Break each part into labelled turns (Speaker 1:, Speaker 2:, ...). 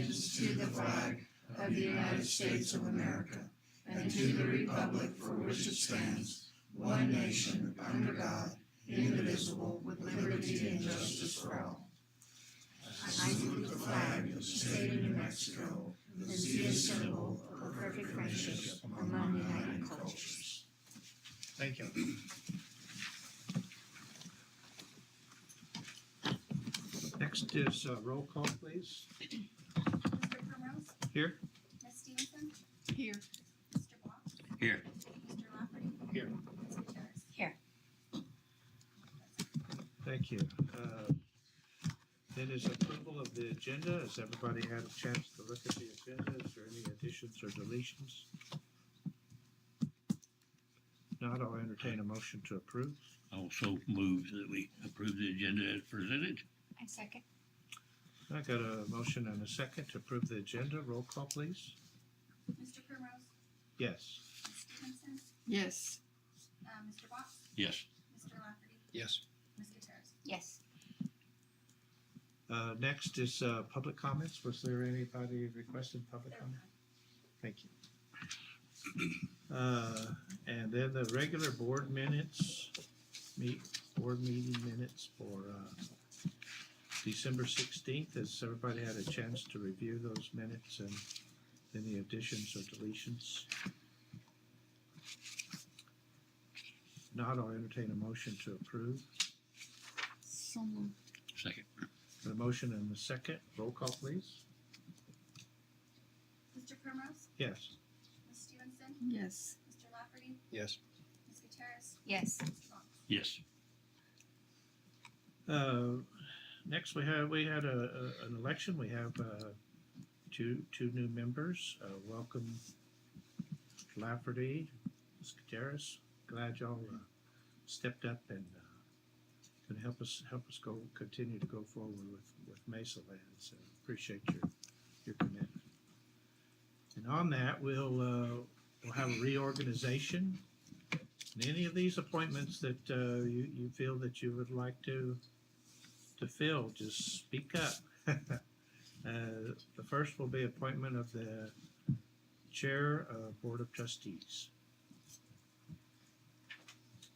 Speaker 1: allegiance to the flag of the United States of America and to the republic for which it stands, one nation, under God, indivisible, with liberty and justice for all. I salute the flag of the state of New Mexico and see a symbol of perfect friendship among united cultures.
Speaker 2: Thank you. Next is roll call, please.
Speaker 3: Mr. Primrose?
Speaker 2: Here.
Speaker 3: Ms. Stevenson?
Speaker 4: Here.
Speaker 3: Mr. Block?
Speaker 1: Here.
Speaker 3: Mr. Lafferty?
Speaker 2: Here.
Speaker 3: Ms. Gutierrez?
Speaker 4: Here.
Speaker 2: Thank you. Then is approval of the agenda. Has everybody had a chance to look at the agenda? Is there any additions or deletions? Not, I'll entertain a motion to approve.
Speaker 1: Also move that we approve the agenda as presented.
Speaker 4: I second.
Speaker 2: I got a motion and a second to approve the agenda. Roll call, please.
Speaker 3: Mr. Primrose?
Speaker 2: Yes.
Speaker 3: Ms. Stevenson?
Speaker 4: Yes.
Speaker 3: Mr. Block?
Speaker 1: Yes.
Speaker 3: Mr. Lafferty?
Speaker 2: Yes.
Speaker 3: Ms. Gutierrez?
Speaker 4: Yes.
Speaker 2: Next is public comments. Was there anybody requesting public comment? Thank you. And then the regular board minutes, board meeting minutes for December 16th. Has everybody had a chance to review those minutes and any additions or deletions? Not, I'll entertain a motion to approve.
Speaker 4: So moved.
Speaker 1: Second.
Speaker 2: A motion and a second. Roll call, please.
Speaker 3: Mr. Primrose?
Speaker 2: Yes.
Speaker 3: Ms. Stevenson?
Speaker 4: Yes.
Speaker 3: Mr. Lafferty?
Speaker 2: Yes.
Speaker 3: Ms. Gutierrez?
Speaker 4: Yes.
Speaker 3: Mr. Block?
Speaker 1: Yes.
Speaker 2: Next, we had an election. We have two new members. Welcome, Lafferty, Ms. Gutierrez. Glad y'all stepped up and can help us continue to go forward with Mesalands. Appreciate your commitment. And on that, we'll have a reorganization. And any of these appointments that you feel that you would like to fill, just speak up. The first will be appointment of the chair of Board of Trustees.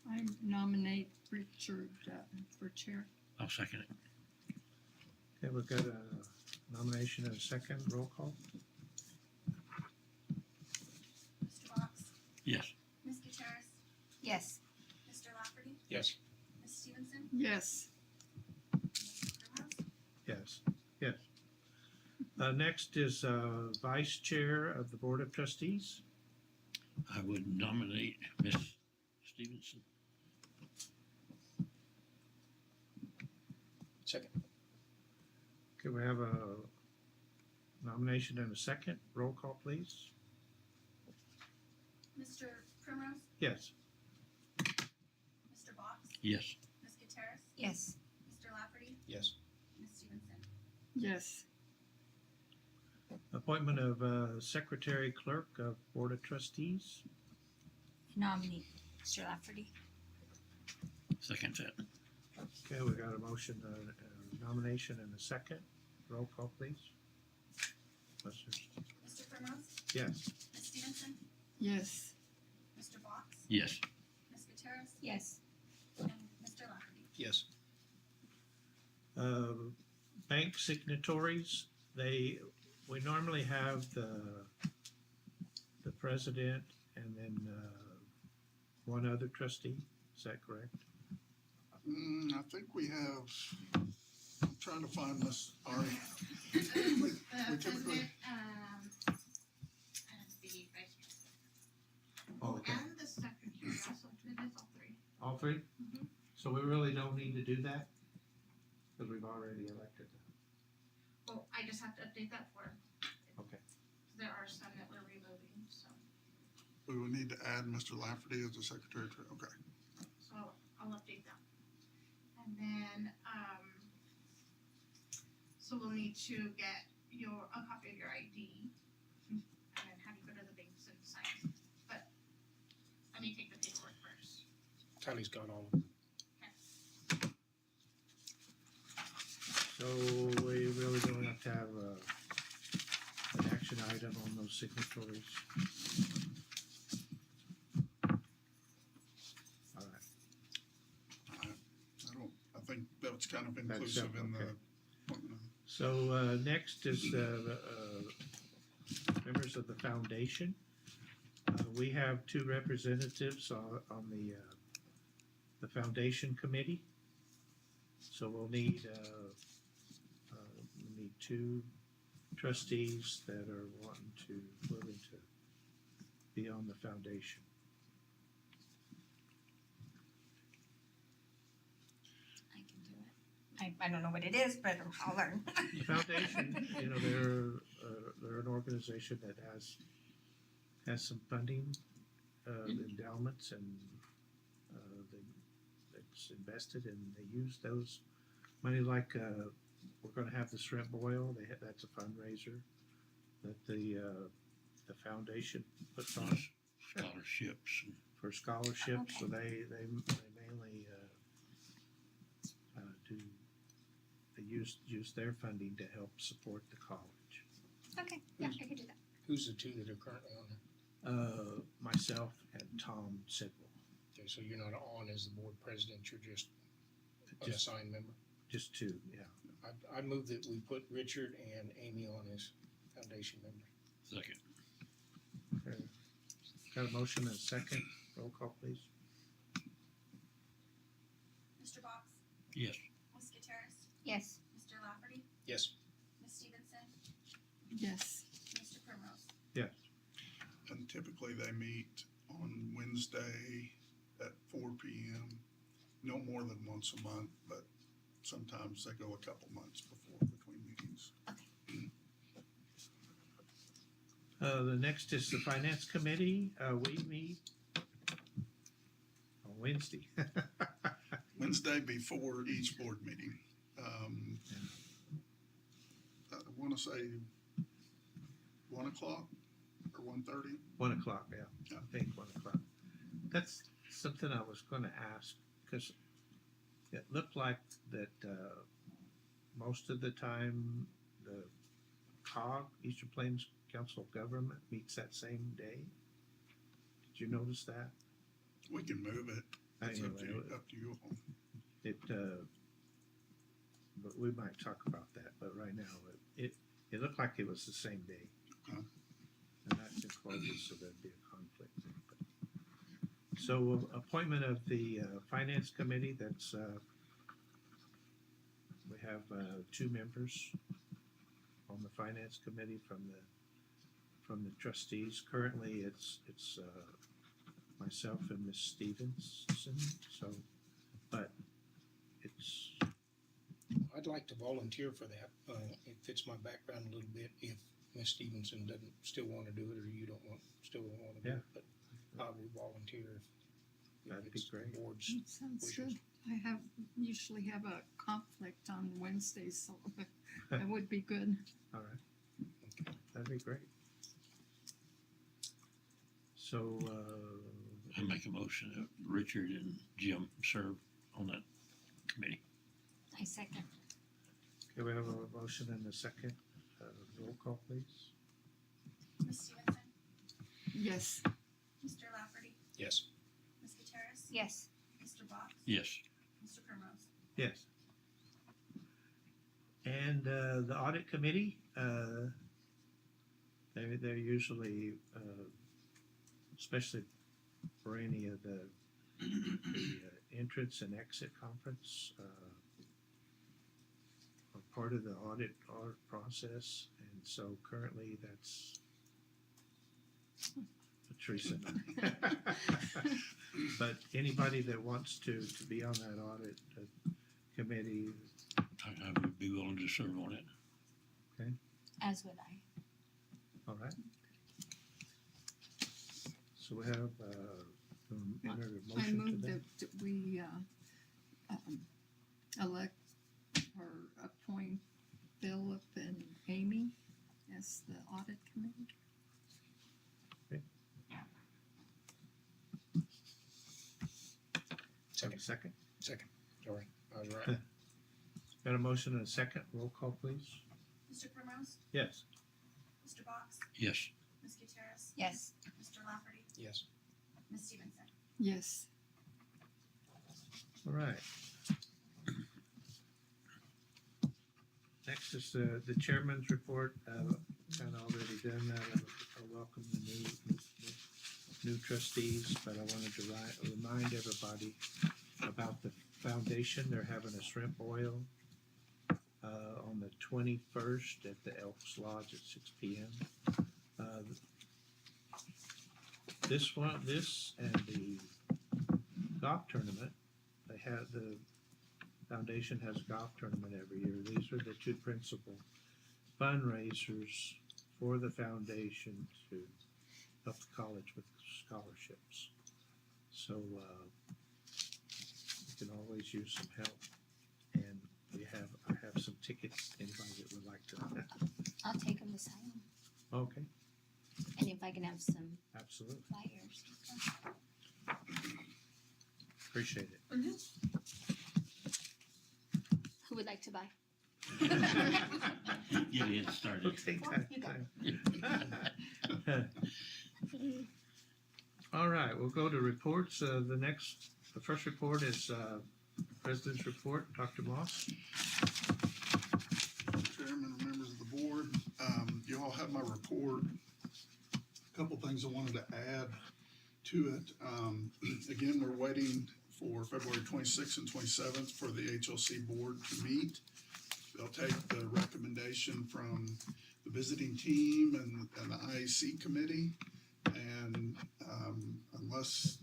Speaker 4: I nominate Richard for chair.
Speaker 1: I'll second it.
Speaker 2: Okay, we've got a nomination and a second. Roll call.
Speaker 3: Mr. Box?
Speaker 1: Yes.
Speaker 3: Ms. Gutierrez?
Speaker 4: Yes.
Speaker 3: Mr. Lafferty?
Speaker 2: Yes.
Speaker 3: Ms. Stevenson?
Speaker 4: Yes.
Speaker 3: Mr. Primrose?
Speaker 2: Yes. Yes. Next is vice chair of the Board of Trustees.
Speaker 1: I would nominate Miss Stevenson.
Speaker 2: Second. Okay, we have a nomination and a second. Roll call, please.
Speaker 3: Mr. Primrose?
Speaker 2: Yes.
Speaker 3: Mr. Box?
Speaker 1: Yes.
Speaker 3: Ms. Gutierrez?
Speaker 4: Yes.
Speaker 3: Mr. Lafferty?
Speaker 2: Yes.
Speaker 3: Ms. Stevenson?
Speaker 4: Yes.
Speaker 2: Appointment of secretary clerk of Board of Trustees.
Speaker 4: Nominate Mr. Lafferty.
Speaker 1: Second that.
Speaker 2: Okay, we got a motion, a nomination and a second. Roll call, please.
Speaker 3: Mr. Primrose?
Speaker 2: Yes.
Speaker 3: Ms. Stevenson?
Speaker 4: Yes.
Speaker 3: Mr. Box?
Speaker 1: Yes.
Speaker 3: Ms. Gutierrez?
Speaker 4: Yes.
Speaker 3: And Mr. Lafferty?
Speaker 2: Yes. Bank signatories, we normally have the president and then one other trustee. Is that correct?
Speaker 5: I think we have, I'm trying to find this, Ari.
Speaker 6: The
Speaker 5: We typically-
Speaker 6: president, and the vice chair.
Speaker 2: Oh, okay.
Speaker 6: And the secretary also, it is all three.
Speaker 2: All three?
Speaker 6: Mhm.
Speaker 2: So we really don't need to do that? Because we've already elected them.
Speaker 6: Well, I just have to update that for,
Speaker 2: Okay.
Speaker 6: there are some that we're removing, so,
Speaker 5: We would need to add Mr. Lafferty as the secretary. Okay.
Speaker 6: so I'll update that. And then, so we'll need to get a copy of your ID, and then have you go to the banks and sign. But let me take the paperwork first.
Speaker 7: Tony's got all of them.
Speaker 2: So we really don't have to have item on those signatories? All right,
Speaker 5: I think that's kind of inclusive in the,
Speaker 2: so, next is, members of the foundation. We have two representatives on the foundation committee. So we'll need two trustees that are willing to be on the foundation.
Speaker 4: I can do it. I don't know what it is, but I'll learn.
Speaker 2: The foundation, they're an organization that has some funding, endowments, and that's invested, and they use those money like we're going to have the shrimp boil. That's a fundraiser that the foundation puts on
Speaker 1: Scholarships.
Speaker 2: for scholarships.
Speaker 4: Okay.
Speaker 2: So they mainly use their funding to help support the college.
Speaker 4: Okay, yeah, I can do that.
Speaker 7: Who's the two that are currently on there?
Speaker 2: Myself and Tom Sidwell.
Speaker 7: Okay, so you're not on as the board president, you're just an
Speaker 2: Just
Speaker 7: assigned member?
Speaker 2: just two, yeah.
Speaker 7: I move that we put Richard and Amy on as foundation members.
Speaker 1: Second.
Speaker 2: Okay. Got a motion and a second. Roll call, please.
Speaker 3: Mr. Box?
Speaker 1: Yes.
Speaker 3: Ms. Gutierrez?
Speaker 4: Yes.
Speaker 3: Mr. Lafferty?
Speaker 7: Yes.
Speaker 3: Ms. Stevenson?
Speaker 4: Yes.
Speaker 3: Mr. Primrose?
Speaker 2: Yes.
Speaker 5: and typically they meet on Wednesday at 4 p.m. No more than once a month, but sometimes they go a couple months between meetings.
Speaker 2: The next is the finance committee. We meet on Wednesday.
Speaker 5: Wednesday before each board meeting. I want to say 1 o'clock or 1:30.
Speaker 2: 1 o'clock, yeah.
Speaker 5: Yeah.
Speaker 2: I think 1 o'clock. That's something I was going to ask, because it looked like that most of the time the COG, Eastern Plains Council of Government, meets that same day. Did you notice that?
Speaker 5: We can move it. It's up to
Speaker 2: Anyway,
Speaker 5: you all.
Speaker 2: but we might talk about that. But right now, it looked like it was the same day,
Speaker 5: Okay.
Speaker 2: and that's in Clovis, so there'd be a conflict there. But, so appointment of the finance committee. That's we have two members on the finance committee from the trustees. Currently, it's myself and Miss Stevenson. So, but it's.
Speaker 7: I'd like to volunteer for that. It fits my background a little bit if Ms. Stevenson doesn't still want to do it, or you don't still don't want to do
Speaker 2: Yeah.
Speaker 7: it, but I will volunteer if
Speaker 2: That'd be
Speaker 7: it's
Speaker 2: great.
Speaker 7: the board's
Speaker 8: Sounds
Speaker 7: wishes.
Speaker 8: good. I usually have a conflict on Wednesdays, so that would be good.
Speaker 2: All right. That'd be great. So,
Speaker 1: I make a motion that Richard and Jim serve on that committee.
Speaker 4: I second.
Speaker 2: okay, we have a motion and a second. Roll call, please.
Speaker 3: Ms. Stevenson?
Speaker 8: Yes.
Speaker 3: Mr. Lafferty?
Speaker 7: Yes.
Speaker 3: Ms. Gutierrez?
Speaker 4: Yes.
Speaker 3: Mr. Box?
Speaker 1: Yes.
Speaker 3: Mr. Primrose?
Speaker 2: Yes. And the audit committee, they're usually, especially for any of the entrance and exit conference, are part of the audit process. And so currently that's Teresa. But anybody that wants to be on that audit committee,
Speaker 1: I would be willing to serve on it.
Speaker 4: As would I.
Speaker 2: all right. So we have entered a
Speaker 8: I
Speaker 2: motion to
Speaker 8: move
Speaker 2: that.
Speaker 8: that we elect or appoint Philip and Amy as the audit committee.
Speaker 7: Second.
Speaker 2: Second.
Speaker 7: Second. Sorry, I was right.
Speaker 2: Got a motion and a second. Roll call, please.
Speaker 3: Mr. Primrose?
Speaker 2: Yes.
Speaker 3: Mr. Box?
Speaker 1: Yes.
Speaker 3: Ms. Gutierrez,
Speaker 4: Yes.
Speaker 3: Mr. Lafferty,
Speaker 7: Yes.
Speaker 3: Ms. Stevenson.
Speaker 8: Yes.
Speaker 2: All right. Next is the chairman's report. Kind of already done that. I welcome the new trustees, but I wanted to remind everybody about the foundation. They're having a shrimp boil on the 21st at the Elks Lodge at 6 p.m. This and the golf tournament, the foundation has a golf tournament every year. These are the two principal fundraisers for the foundation to help the college with scholarships. So you can always use some help. And I have some tickets. Anybody that would like to?
Speaker 4: I'll take them to sign them.
Speaker 2: Okay,
Speaker 4: And if I can have some
Speaker 2: absolutely.
Speaker 4: flyers.
Speaker 2: Appreciate it.
Speaker 4: Who would like to buy?
Speaker 1: Get it started.
Speaker 2: We'll take that. All right, we'll go to reports. The first report is President's report. Dr. Moss.
Speaker 5: Chairman and members of the board, you all have my report. A couple things I wanted to add to it. Again, we're waiting for February 26th and 27th for the HLC board to meet. They'll take the recommendation from the visiting team and the IAC committee. And unless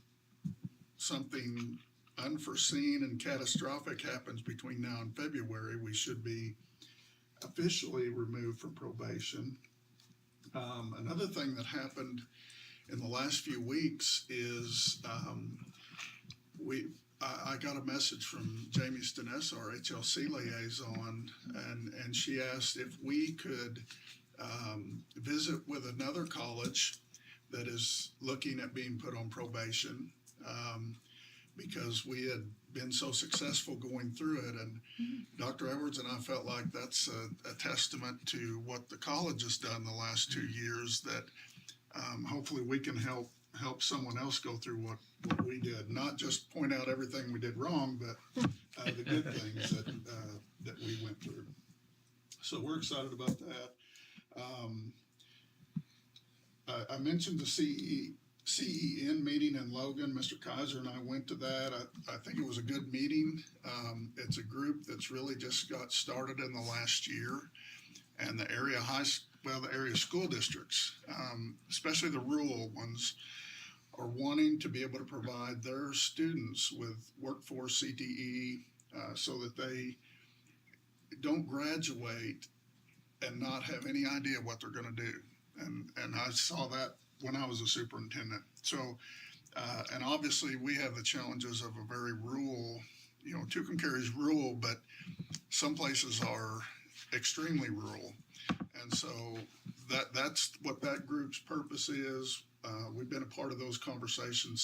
Speaker 5: something unforeseen and catastrophic happens between now and February, we should be officially removed from probation. Another thing that happened in the last few weeks is I got a message from Jamie Steness, our HLC liaison, and she asked if we could visit with another college that is looking at being put on probation, because we had been so successful going through it. And Dr. Edwards and I felt like that's a testament to what the college has done the last 2 years, that hopefully we can help someone else go through what we did, not just point out everything we did wrong, but the good things that we went through. So we're excited about that. I mentioned the CEN meeting in Logan. Mr. Kaiser and I went to that. I think it was a good meeting. It's a group that's really just got started in the last year, and the area school districts, especially the rural ones, are wanting to be able to provide their students with workforce CTE so that they don't graduate and not have any idea what they're going to do. And I saw that when I was a superintendent. So, and obviously we have the challenges of a very rural, Tucumcari is rural, but some places are extremely rural. And so that's what that group's purpose is. We've been a part of those conversations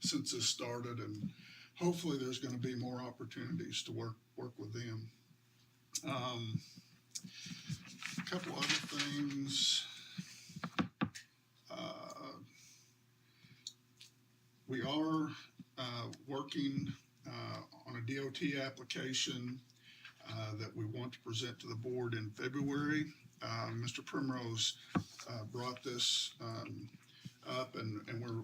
Speaker 5: since this started, and hopefully there's going to be more opportunities to work with them. A couple other things. We are working on a DOT application that we want to present to the board in February. Mr. Primrose brought this up, and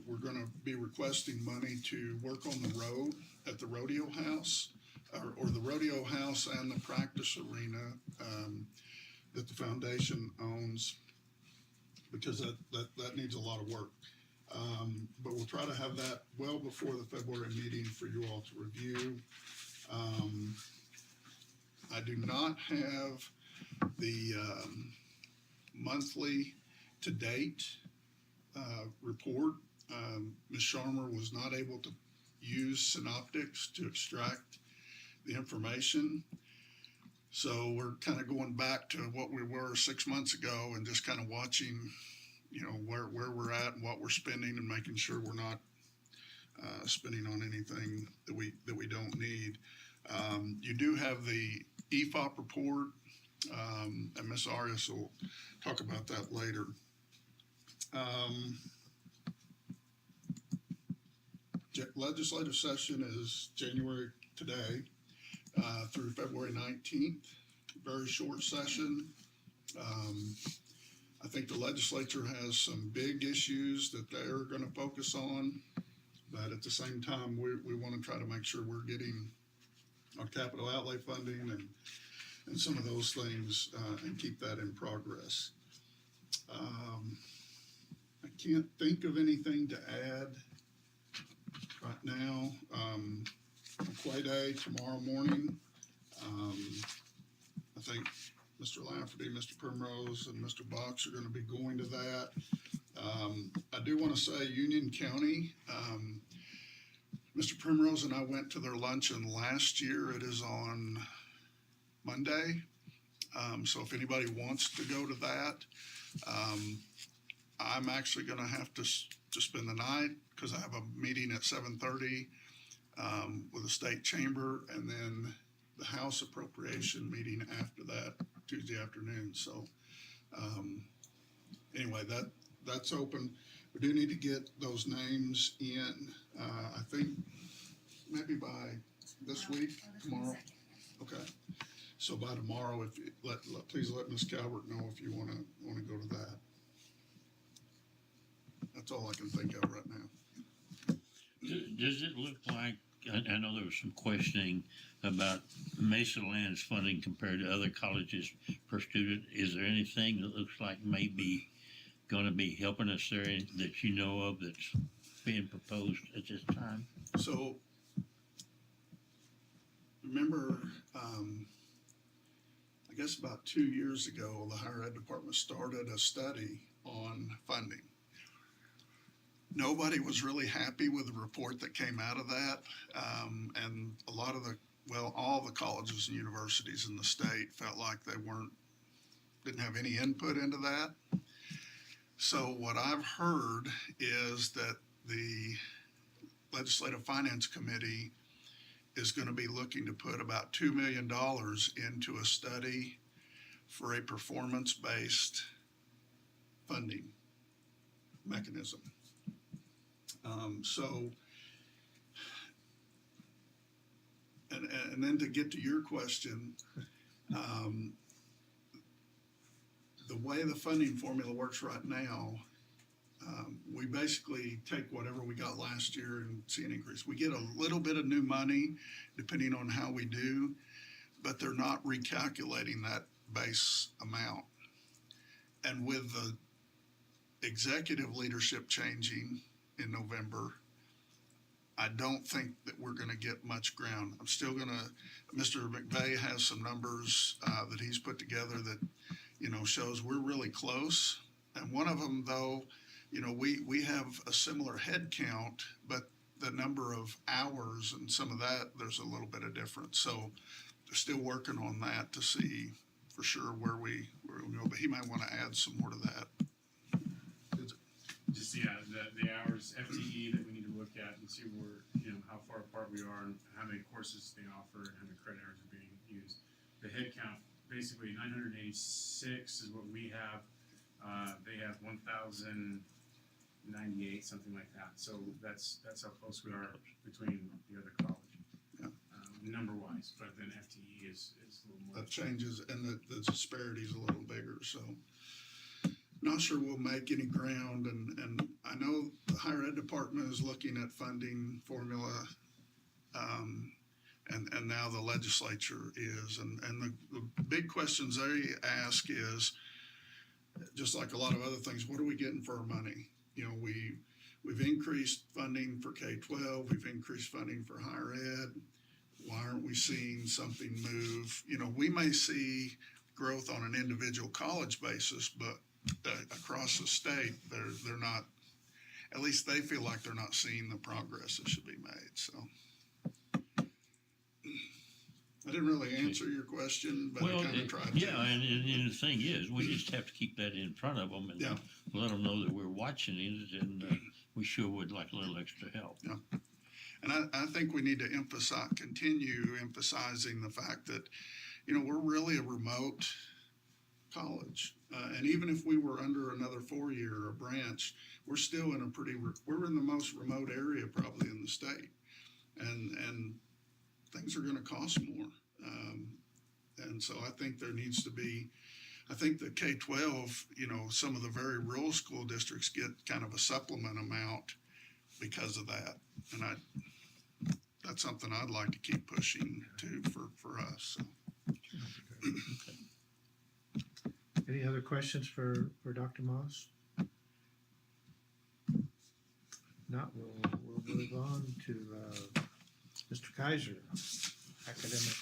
Speaker 5: we're going to be requesting money to work on the road at the rodeo house, or the rodeo house and the practice arena that the foundation owns, because that needs a lot of work. But we'll try to have that well before the February meeting for you all to review. I do not have the monthly to date report. Ms. Sharmer was not able to use Synoptics to extract the information. So we're kind of going back to what we were 6 months ago and just kind of watching, where we're at and what we're spending, and making sure we're not spending on anything that we don't need. You do have the EFOP report, and Ms. Arias will talk about that later. Legislative session is January today, through February 19th. Very short session. I think the legislature has some big issues that they're going to focus on, but at the same time, we want to try to make sure we're getting our capital outlay funding and some of those things, and keep that in progress. I can't think of anything to add right now. Quay Day tomorrow morning. I think Mr. Lafferty, Mr. Primrose, and Mr. Box are going to be going to that. I do want to say Union County, Mr. Primrose and I went to their luncheon last year. It is on Monday. So if anybody wants to go to that, I'm actually going to have to spend the night because I have a meeting at 7:30 with the state chamber, and then the House appropriation meeting after that Tuesday afternoon. So anyway, that's open. We do need to get those names in. I think maybe by this week, tomorrow. Okay. So by tomorrow, if you please let Ms. Calvert know if you want to go to that. That's all I can think of right now.
Speaker 9: Does it look like, I know there was some questioning about Mesalands funding compared to other colleges per student. Is there anything that looks like maybe going to be helping us there that you know of that's being proposed at this time?
Speaker 5: So remember, I guess about 2 years ago, the higher ed department started a study on funding. Nobody was really happy with the report that came out of that. And a lot of all the colleges and universities in the state felt like they didn't have any input into that. So what I've heard is that the Legislative Finance Committee is going to be looking to put about $2 million into a study for a performance-based funding mechanism. And then to get to your question, the way the funding formula works right now, we basically take whatever we got last year and see an increase. We get a little bit of new money depending on how we do, but they're not recalculating that base amount. And with the executive leadership changing in November, I don't think that we're going to get much ground. Mr. McVeigh has some numbers that he's put together that, shows we're really close. And one of them, though, we have a similar head count, but the number of hours and some of that, there's a little bit of difference. So they're still working on that to see for sure where we go, but he might want to add some more to that.
Speaker 10: Just the hours FTE that we need to look at and see where how far apart we are and how many courses they offer and how many credit hours are being used. The head count, basically 986 is what we have. They have 1,098, something like that. So that's how close we are between the other college, number wise. But then FTE is a little more.
Speaker 5: That changes, and the disparity is a little bigger. So not sure we'll make any ground. And I know the higher ed department is looking at funding formula, and now the legislature is. And the big questions they ask is, just like a lot of other things, what are we getting for our money? We've increased funding for K-12, we've increased funding for higher ed. Why aren't we seeing something move? We may see growth on an individual college basis, but across the state, they're not, at least they feel like they're not seeing the progress that should be made. So I didn't really answer your question, but I kind of tried to.
Speaker 9: Yeah, and the thing is, we just have to keep that in front of them and let them know that we're watching it, and we sure would like a little extra help.
Speaker 5: Yeah. And I think we need to continue emphasizing the fact that, we're really a remote college. And even if we were under another 4-year or branch, we're still in we're in the most remote area probably in the state. And things are gonna cost more. And so I think there needs to be, I think the K-12, some of the very rural school districts get kind of a supplement amount because of that. And that's something I'd like to keep pushing to for us. So.
Speaker 2: Any other questions for Dr. Moss? Not, we'll move on to Mr. Kaiser, academic.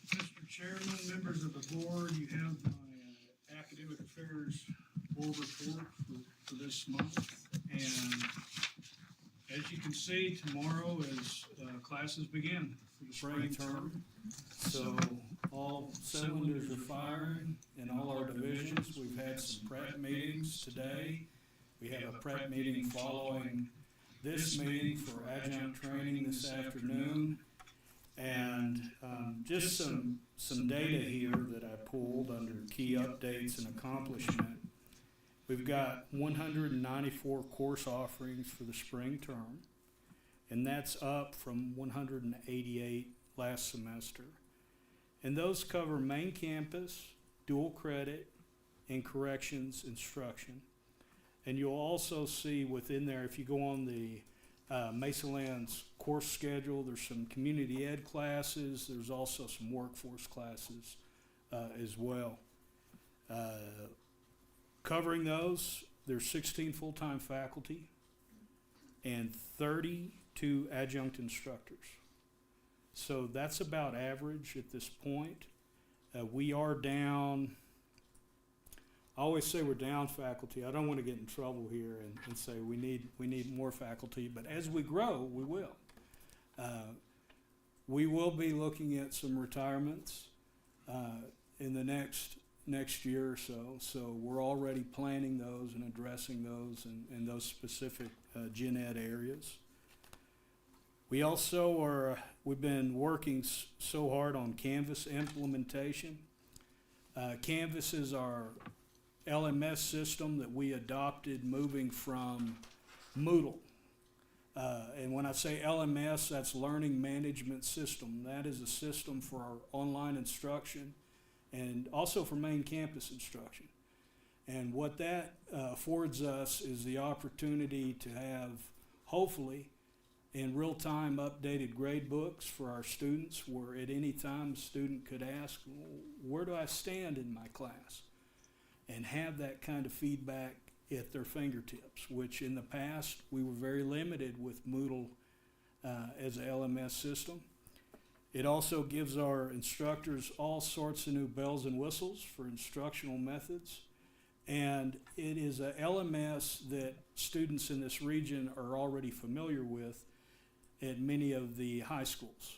Speaker 11: Mr. Chairman, members of the board, you have my academic affairs board report for this month. And as you can see, tomorrow is classes begin for the spring term. So all cylinders are firing in all our divisions. We've had some prep meetings today. We have a prep meeting following this meeting for adjunct training this afternoon. And just some data here that I pulled under key updates and accomplishment. We've got 194 course offerings for the spring term, and that's up from 188 last semester. And those cover main campus, dual credit, and corrections instruction. And you'll also see within there, if you go on the Mesalands course schedule, there's some community ed classes, there's also some workforce classes as well. Covering those, there's 16 full-time faculty and 32 adjunct instructors. So that's about average at this point. We are down, I always say we're down faculty. I don't want to get in trouble here and say we need more faculty, but as we grow, we will. We will be looking at some retirements in the next year or so. So we're already planning those and addressing those in those specific gen ed areas. We also we've been working so hard on Canvas implementation. Canvas is our LMS system that we adopted moving from Moodle. And when I say LMS, that's Learning Management System. That is a system for our online instruction and also for main campus instruction. And what that affords us is the opportunity to have, hopefully, in real-time updated grade books for our students, where at any time a student could ask, where do I stand in my class? And have that kind of feedback at their fingertips, which in the past we were very limited with Moodle as a LMS system. It also gives our instructors all sorts of new bells and whistles for instructional methods. And it is a LMS that students in this region are already familiar with at many of the high schools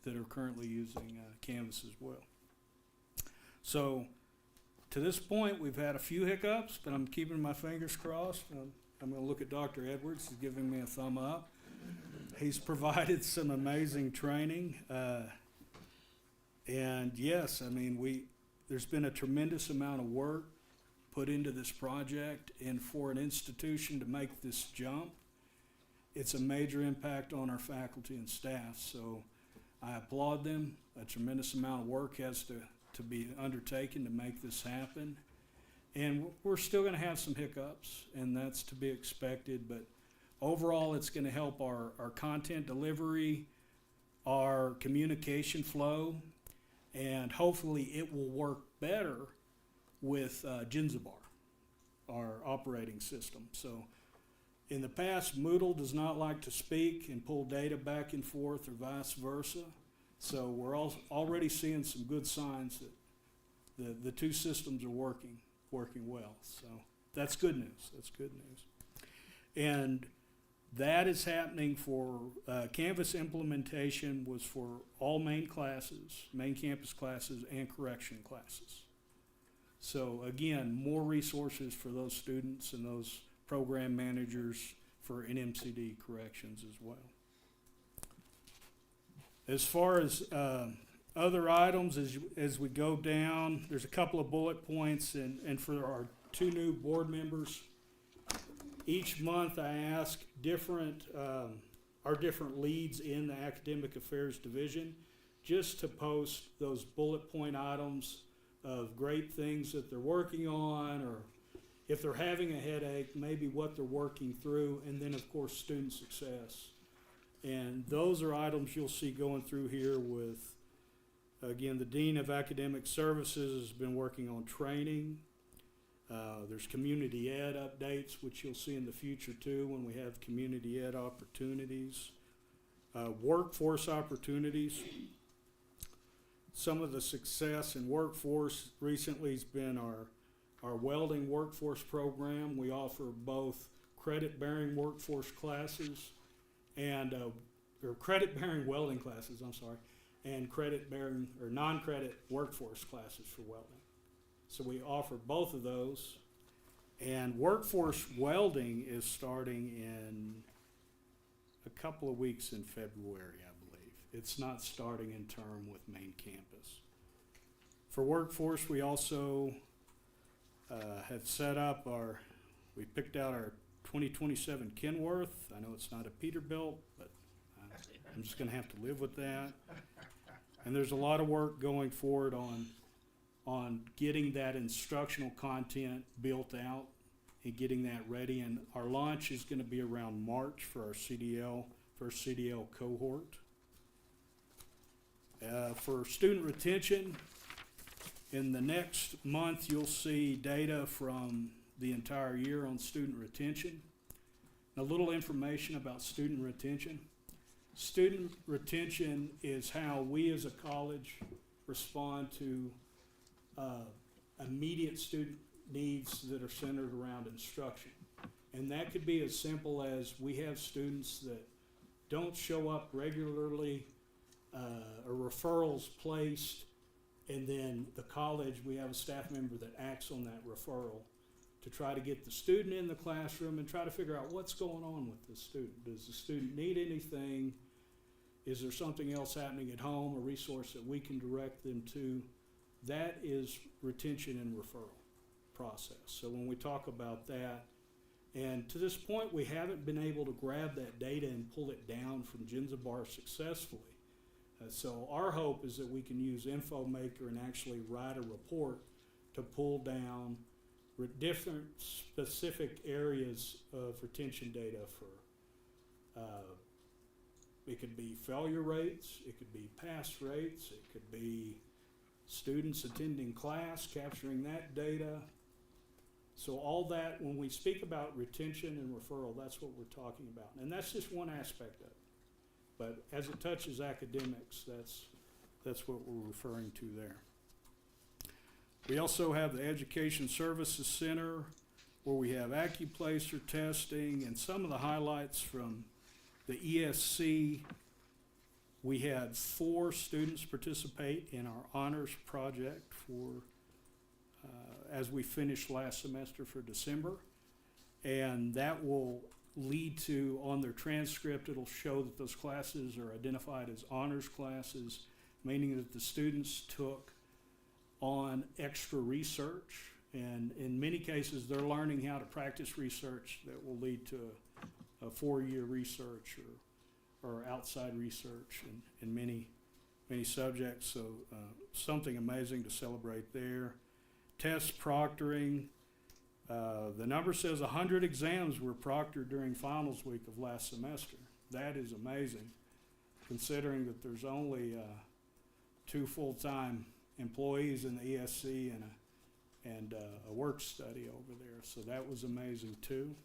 Speaker 11: that are currently using Canvas as well. So to this point, we've had a few hiccups, but I'm keeping my fingers crossed. I'm going to look at Dr. Edwards. He's giving me a thumb up. He's provided some amazing training. And yes, I mean, there's been a tremendous amount of work put into this project, and for an institution to make this jump, it's a major impact on our faculty and staff. So I applaud them. A tremendous amount of work has to be undertaken to make this happen. And we're still going to have some hiccups, and that's to be expected, but overall it's going to help our content delivery, our communication flow, and hopefully it will work better with Jinzabar, our operating system. So in the past, Moodle does not like to speak and pull data back and forth or vice versa. So we're already seeing some good signs that the two systems are working well. So that's good news. That's good news. And that is happening for Canvas implementation was for all main classes, main campus classes, and correction classes. So again, more resources for those students and those program managers for NMCD corrections as well. As far as other items, as we go down, there's a couple of bullet points, and for our 2 new board members, each month I ask our different leads in the Academic Affairs Division just to post those bullet point items of great things that they're working on, or if they're having a headache, maybe what they're working through, and then of course student success. And those are items you'll see going through here with, again, the Dean of Academic Services has been working on training. There's community ed updates, which you'll see in the future too when we have community ed opportunities. Workforce opportunities. Some of the success in workforce recently has been our welding workforce program. We offer both credit-bearing workforce classes and or credit-bearing welding classes, and credit-bearing or non-credit workforce classes for welding. So we offer both of those. And workforce welding is starting in a couple of weeks in February, I believe. It's not starting in term with main campus. For workforce, we also have set up we picked out our 2027 Kenworth. I know it's not a Peterbilt, but I'm just gonna have to live with that. And there's a lot of work going forward on getting that instructional content built out and getting that ready. And our launch is gonna be around March for our first CDL cohort. For student retention, in the next month, you'll see data from the entire year on student retention. A little information about student retention. Student retention is how we as a college respond to immediate student needs that are centered around instruction. And that could be as simple as we have students that don't show up regularly, or referrals placed, and then the college, we have a staff member that acts on that referral to try to get the student in the classroom and try to figure out what's going on with the student. Does the student need anything? Is there something else happening at home, a resource that we can direct them to? That is retention and referral process. So when we talk about that, and to this point, we haven't been able to grab that data and pull it down from Genzabar successfully. So our hope is that we can use InfoMaker and actually write a report to pull down different specific areas of retention data for, it could be failure rates, it could be pass rates, it could be students attending class, capturing that data. So all that, when we speak about retention and referral, that's what we're talking about. And that's just one aspect of it. But as it touches academics, that's what we're referring to there. We also have the Education Services Center, where we have acuplacer testing, and some of the highlights from the ESC. We had 4 students participate in our honors project as we finished last semester for December. And that will lead to, on their transcript, it'll show that those classes are identified as honors classes, meaning that the students took on extra research. And in many cases, they're learning how to practice research that will lead to a 4-year research or outside research in many subjects. So something amazing to celebrate there. Test proctoring. The number says 100 exams were proctored during finals week of last semester. That is amazing, considering that there's only 2 full-time employees in the ESC and a work study over there. So that was amazing too.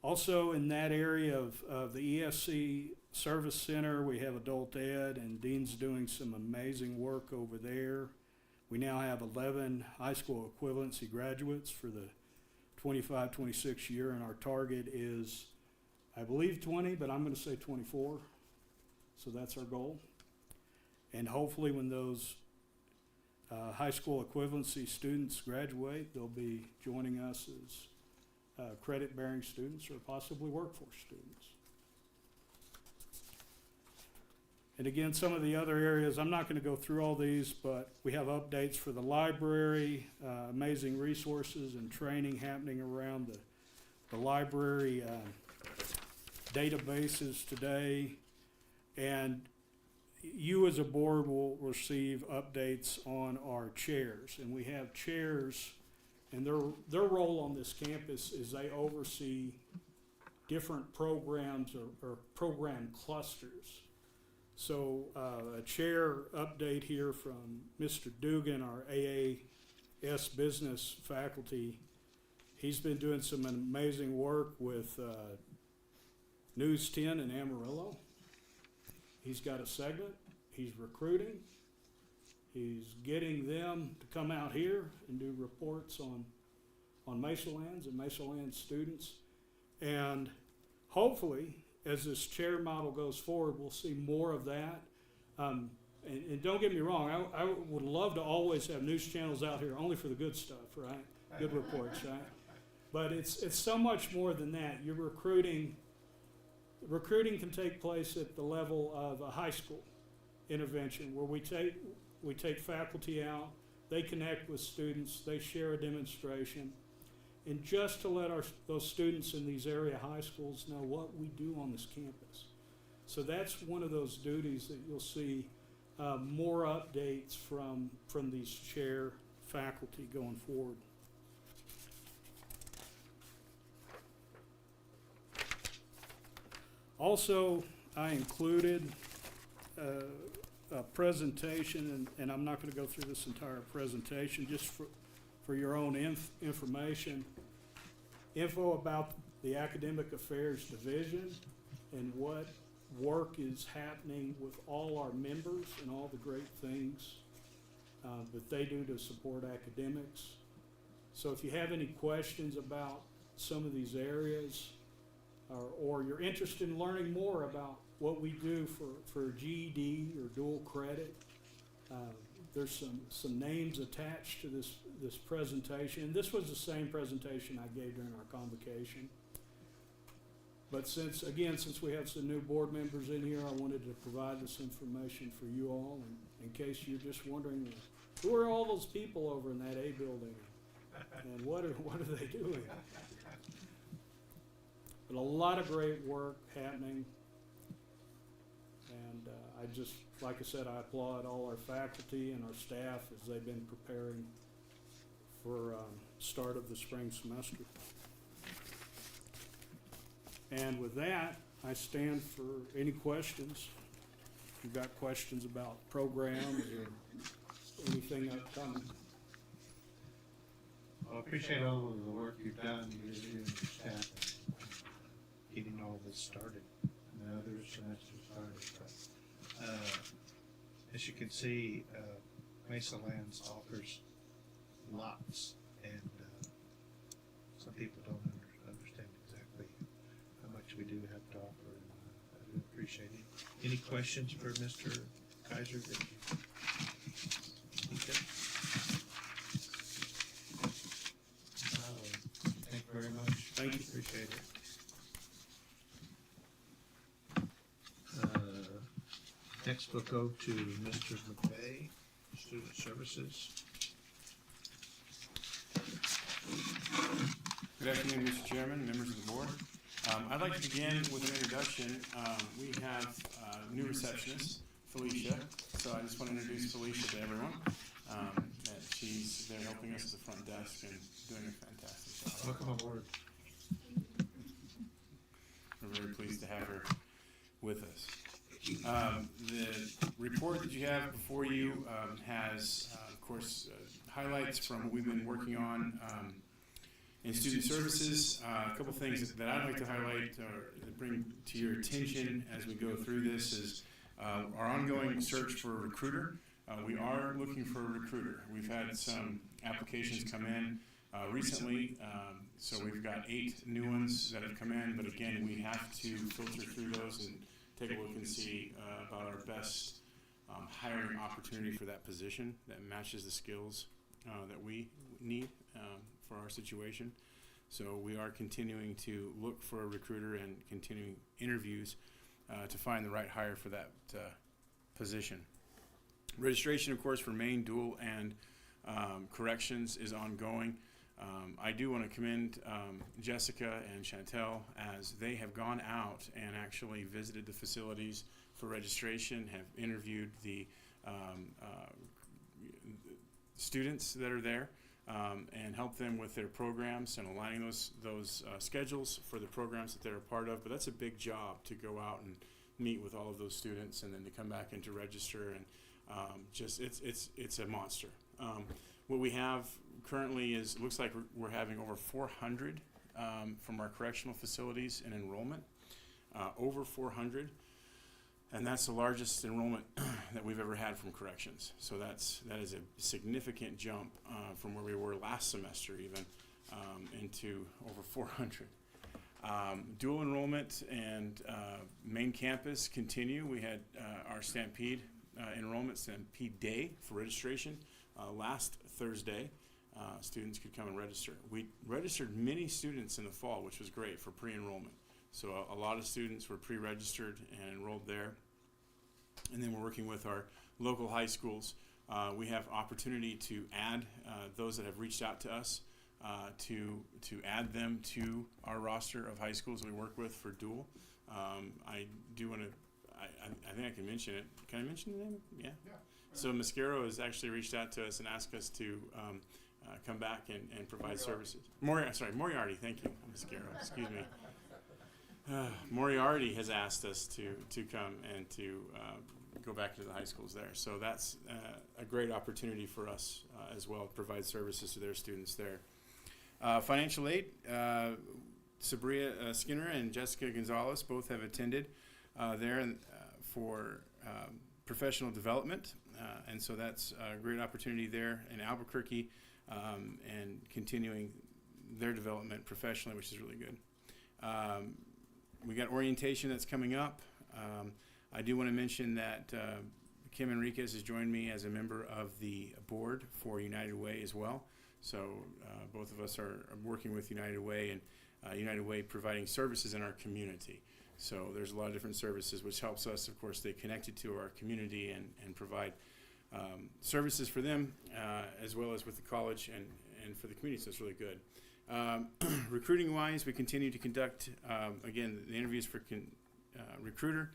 Speaker 11: Also in that area of the ESC Service Center, we have adult ed, and Dean's doing some amazing work over there. We now have 11 high school equivalency graduates for the 25-26 year, and our target is, I believe 20, but I'm going to say 24. So that's our goal. And hopefully when those high school equivalency students graduate, they'll be joining us as credit-bearing students or possibly workforce students. And again, some of the other areas, I'm not gonna go through all these, but we have updates for the library, amazing resources and training happening around the library, databases today. And you as a board will receive updates on our chairs. And we have chairs, and their role on this campus is they oversee different programs or program clusters. So a chair update here from Mr. Dugan, our AAS business faculty. He's been doing some amazing work with News 10 in Amarillo. He's got a segment. He's recruiting. He's getting them to come out here and do reports on Mesalands and Mesalands students. And hopefully, as this chair model goes forward, we'll see more of that. And don't get me wrong, I would love to always have news channels out here only for the good stuff, right? Good reports, right? But it's so much more than that. You're recruiting can take place at the level of a high school intervention where we take faculty out, they connect with students, they share a demonstration. And just to let those students in these area high schools know what we do on this campus. So that's one of those duties that you'll see more updates from these chair faculty going forward. Also, I included a presentation, and I'm not going to go through this entire presentation, just for your own information. Info about the Academic Affairs Division and what work is happening with all our members and all the great things that they do to support academics. So if you have any questions about some of these areas, or you're interested in learning more about what we do for GED or dual credit, there's some names attached to this presentation. And this was the same presentation I gave during our convocation. But since we have some new board members in here, I wanted to provide this information for you all, and in case you're just wondering, who are all those people over in that A building, and what are they doing? But a lot of great work happening, and I just, like I said, I applaud all our faculty and our staff as they've been preparing for start of the spring semester. And with that, I stand for any questions. If you've got questions about programs or anything upcoming.
Speaker 2: Well, I appreciate all of the work you've done, you and your staff, getting all this started, and the other semester started. But as you can see, Mesalands offers lots, and some people don't understand exactly how much we do have to offer, and I do appreciate it. Any questions for Mr. Kaiser? Thank you very much.
Speaker 11: Thank you.
Speaker 2: Appreciate it. Next we'll go to Mr. McVeigh, Student Services.
Speaker 12: Good afternoon, Mr. Chairman, members of the board. I'd like to begin with an introduction. We have a new receptionist, Felicia. So I just want to introduce Felicia to everyone. That she's there helping us at the front desk and doing a fantastic job.
Speaker 2: Welcome aboard.
Speaker 12: We're very pleased to have her with us. The report that you have before you has, of course, highlights from what we've been working on in student services. A couple things that I'd like to highlight or bring to your attention as we go through this is our ongoing search for a recruiter. We are looking for a recruiter. We've had some applications come in recently, so we've got 8 new ones that have come in, but again, we have to filter through those and take a look and see about our best hiring opportunity for that position that matches the skills that we need for our situation. So we are continuing to look for a recruiter and continuing interviews to find the right hire for that position. Registration, of course, for Maine, dual, and corrections is ongoing. I do want to commend Jessica and Chantel as they have gone out and actually visited the facilities for registration, have interviewed the students that are there, and help them with their programs and aligning those schedules for the programs that they're a part of. But that's a big job to go out and meet with all of those students and then to come back and to register, and it's a monster. What we have currently is, looks like we're having over 400 from our correctional facilities in enrollment, over 400, and that's the largest enrollment that we've ever had from corrections. So that is a significant jump from where we were last semester even, into over 400. Dual enrollment and main campus continue. We had our Stampede enrollment, Stampede Day for registration last Thursday. Students could come and register. We registered many students in the fall, which was great for pre-enrollment. So a lot of students were pre-registered and enrolled there. And then we're working with our local high schools. We have opportunity to add those that have reached out to us, to add them to our roster of high schools we work with for dual. I do want to, I think I can mention it. Can I mention the name? Yeah. So Mascaro has actually reached out to us and asked us to come back and provide services. Moriarty, thank you, Mascaro, excuse me. Moriarty has asked us to come and to go back to the high schools there. So that's a great opportunity for us as well to provide services to their students there. Financial aid, Sabria Skinner and Jessica Gonzalez both have attended there for professional development. And so that's a great opportunity there in Albuquerque, and continuing their development professionally, which is really good. We got orientation that's coming up. I do want to mention that Kim Enriquez has joined me as a member of the board for United Way as well. So both of us are working with United Way, and United Way providing services in our community. So there's a lot of different services, which helps us, of course, stay connected to our community and provide services for them, as well as with the college and for the community. So it's really good. Recruiting wise, we continue to conduct, again, the interviews for recruiter.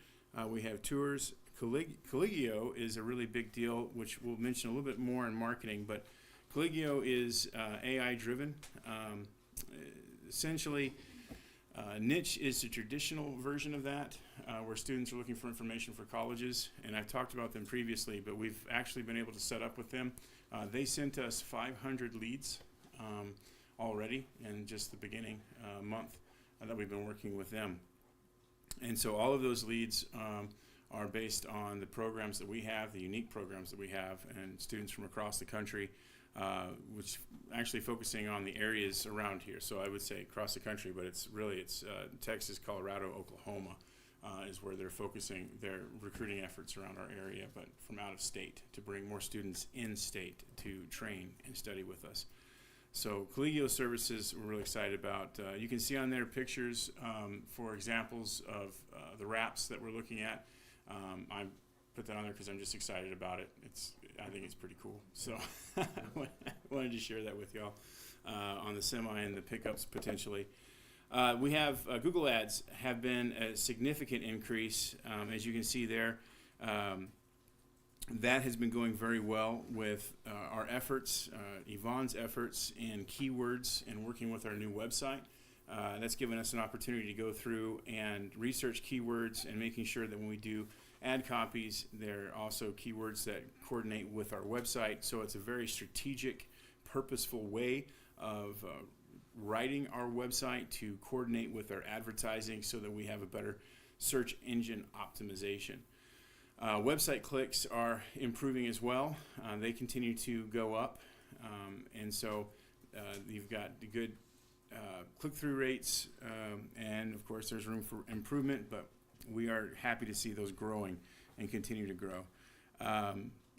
Speaker 12: We have tours. Collegio is a really big deal, which we'll mention a little bit more in marketing, but Collegio is AI driven. Essentially, Niche is the traditional version of that, where students are looking for information for colleges, and I've talked about them previously, but we've actually been able to set up with them. They sent us 500 leads already in just the beginning month that we've been working with them. And so all of those leads are based on the programs that we have, the unique programs that we have, and students from across the country, which actually focusing on the areas around here. So I would say across the country, but it's Texas, Colorado, Oklahoma is where they're focusing their recruiting efforts around our area, but from out of state to bring more students in state to train and study with us. So Collegio services we're really excited about. You can see on there pictures for examples of the wraps that we're looking at. I put that on there because I'm just excited about it. I think it's pretty cool. So I wanted to share that with y'all on the semi and the pickups potentially. We have Google Ads have been a significant increase, as you can see there. That has been going very well with our efforts, Yvonne's efforts in keywords and working with our new website. That's given us an opportunity to go through and research keywords and making sure that when we do ad copies, they're also keywords that coordinate with our website. So it's a very strategic, purposeful way of writing our website to coordinate with our advertising so that we have a better search engine optimization. Website clicks are improving as well. They continue to go up, and so you've got the good click-through rates, and of course there's room for improvement, but we are happy to see those growing and continue to grow.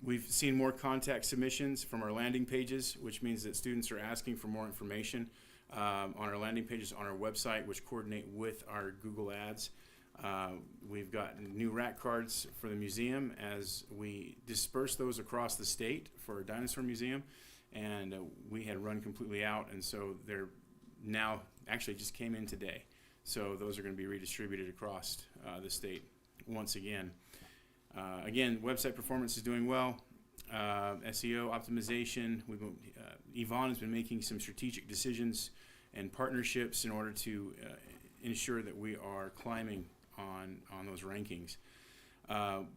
Speaker 12: We've seen more contact submissions from our landing pages, which means that students are asking for more information on our landing pages on our website, which coordinate with our Google Ads. We've got new rack cards for the museum as we disperse those across the state for our dinosaur museum, and we had run completely out, and so they're now actually just came in today. So those are going to be redistributed across the state once again. Again, website performance is doing well. SEO optimization. Yvonne has been making some strategic decisions and partnerships in order to ensure that we are climbing on those rankings.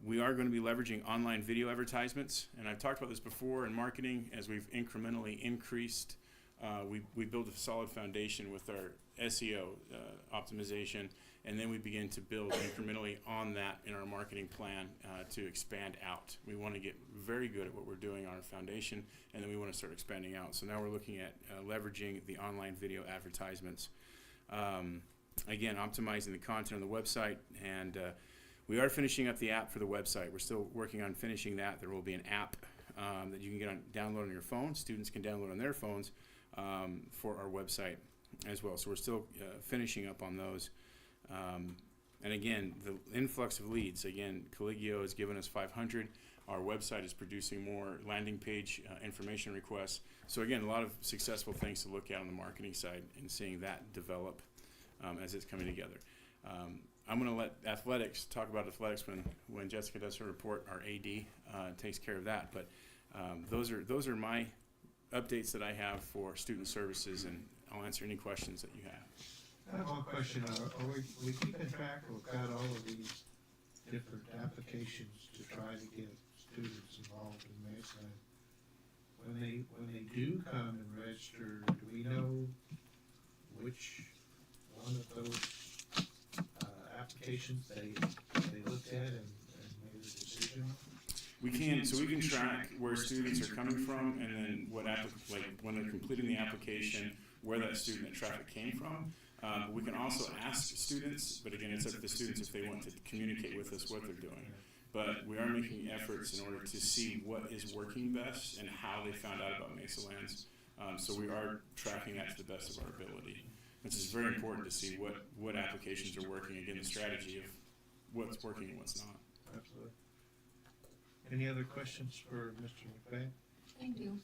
Speaker 12: We are going to be leveraging online video advertisements, and I've talked about this before in marketing. As we've incrementally increased, we build a solid foundation with our SEO optimization, and then we begin to build incrementally on that in our marketing plan to expand out. We want to get very good at what we're doing on our foundation, and then we want to start expanding out. So now we're looking at leveraging the online video advertisements. Again, optimizing the content on the website, and we are finishing up the app for the website. We're still working on finishing that. There will be an app that you can download on your phone. Students can download on their phones for our website as well. So we're still finishing up on those. And again, the influx of leads. Again, Collegio has given us 500. Our website is producing more landing page information requests. So again, a lot of successful things to look at on the marketing side and seeing that develop as it's coming together. I'm going to let athletics talk about athletics when Jessica does her report. Our AD takes care of that. But those are my updates that I have for student services, and I'll answer any questions that you have.
Speaker 2: I have one question. Are we keeping track? We've got all of these different applications to try to get students involved in Mesalands. When they do come and register, do we know which one of those applications they looked at and made a decision on?
Speaker 12: We can track where students are coming from, and then when they're completing the application, where that student traffic came from. But we can also ask students, but again, it's up to the students if they want to communicate with us what they're doing. But we are making efforts in order to see what is working best and how they found out about Mesalands. So we are tracking that to the best of our ability, which is very important to see what applications are working. Again, the strategy of what's working and what's not.
Speaker 2: Absolutely. Any other questions for Mr. McVeigh?
Speaker 4: I do.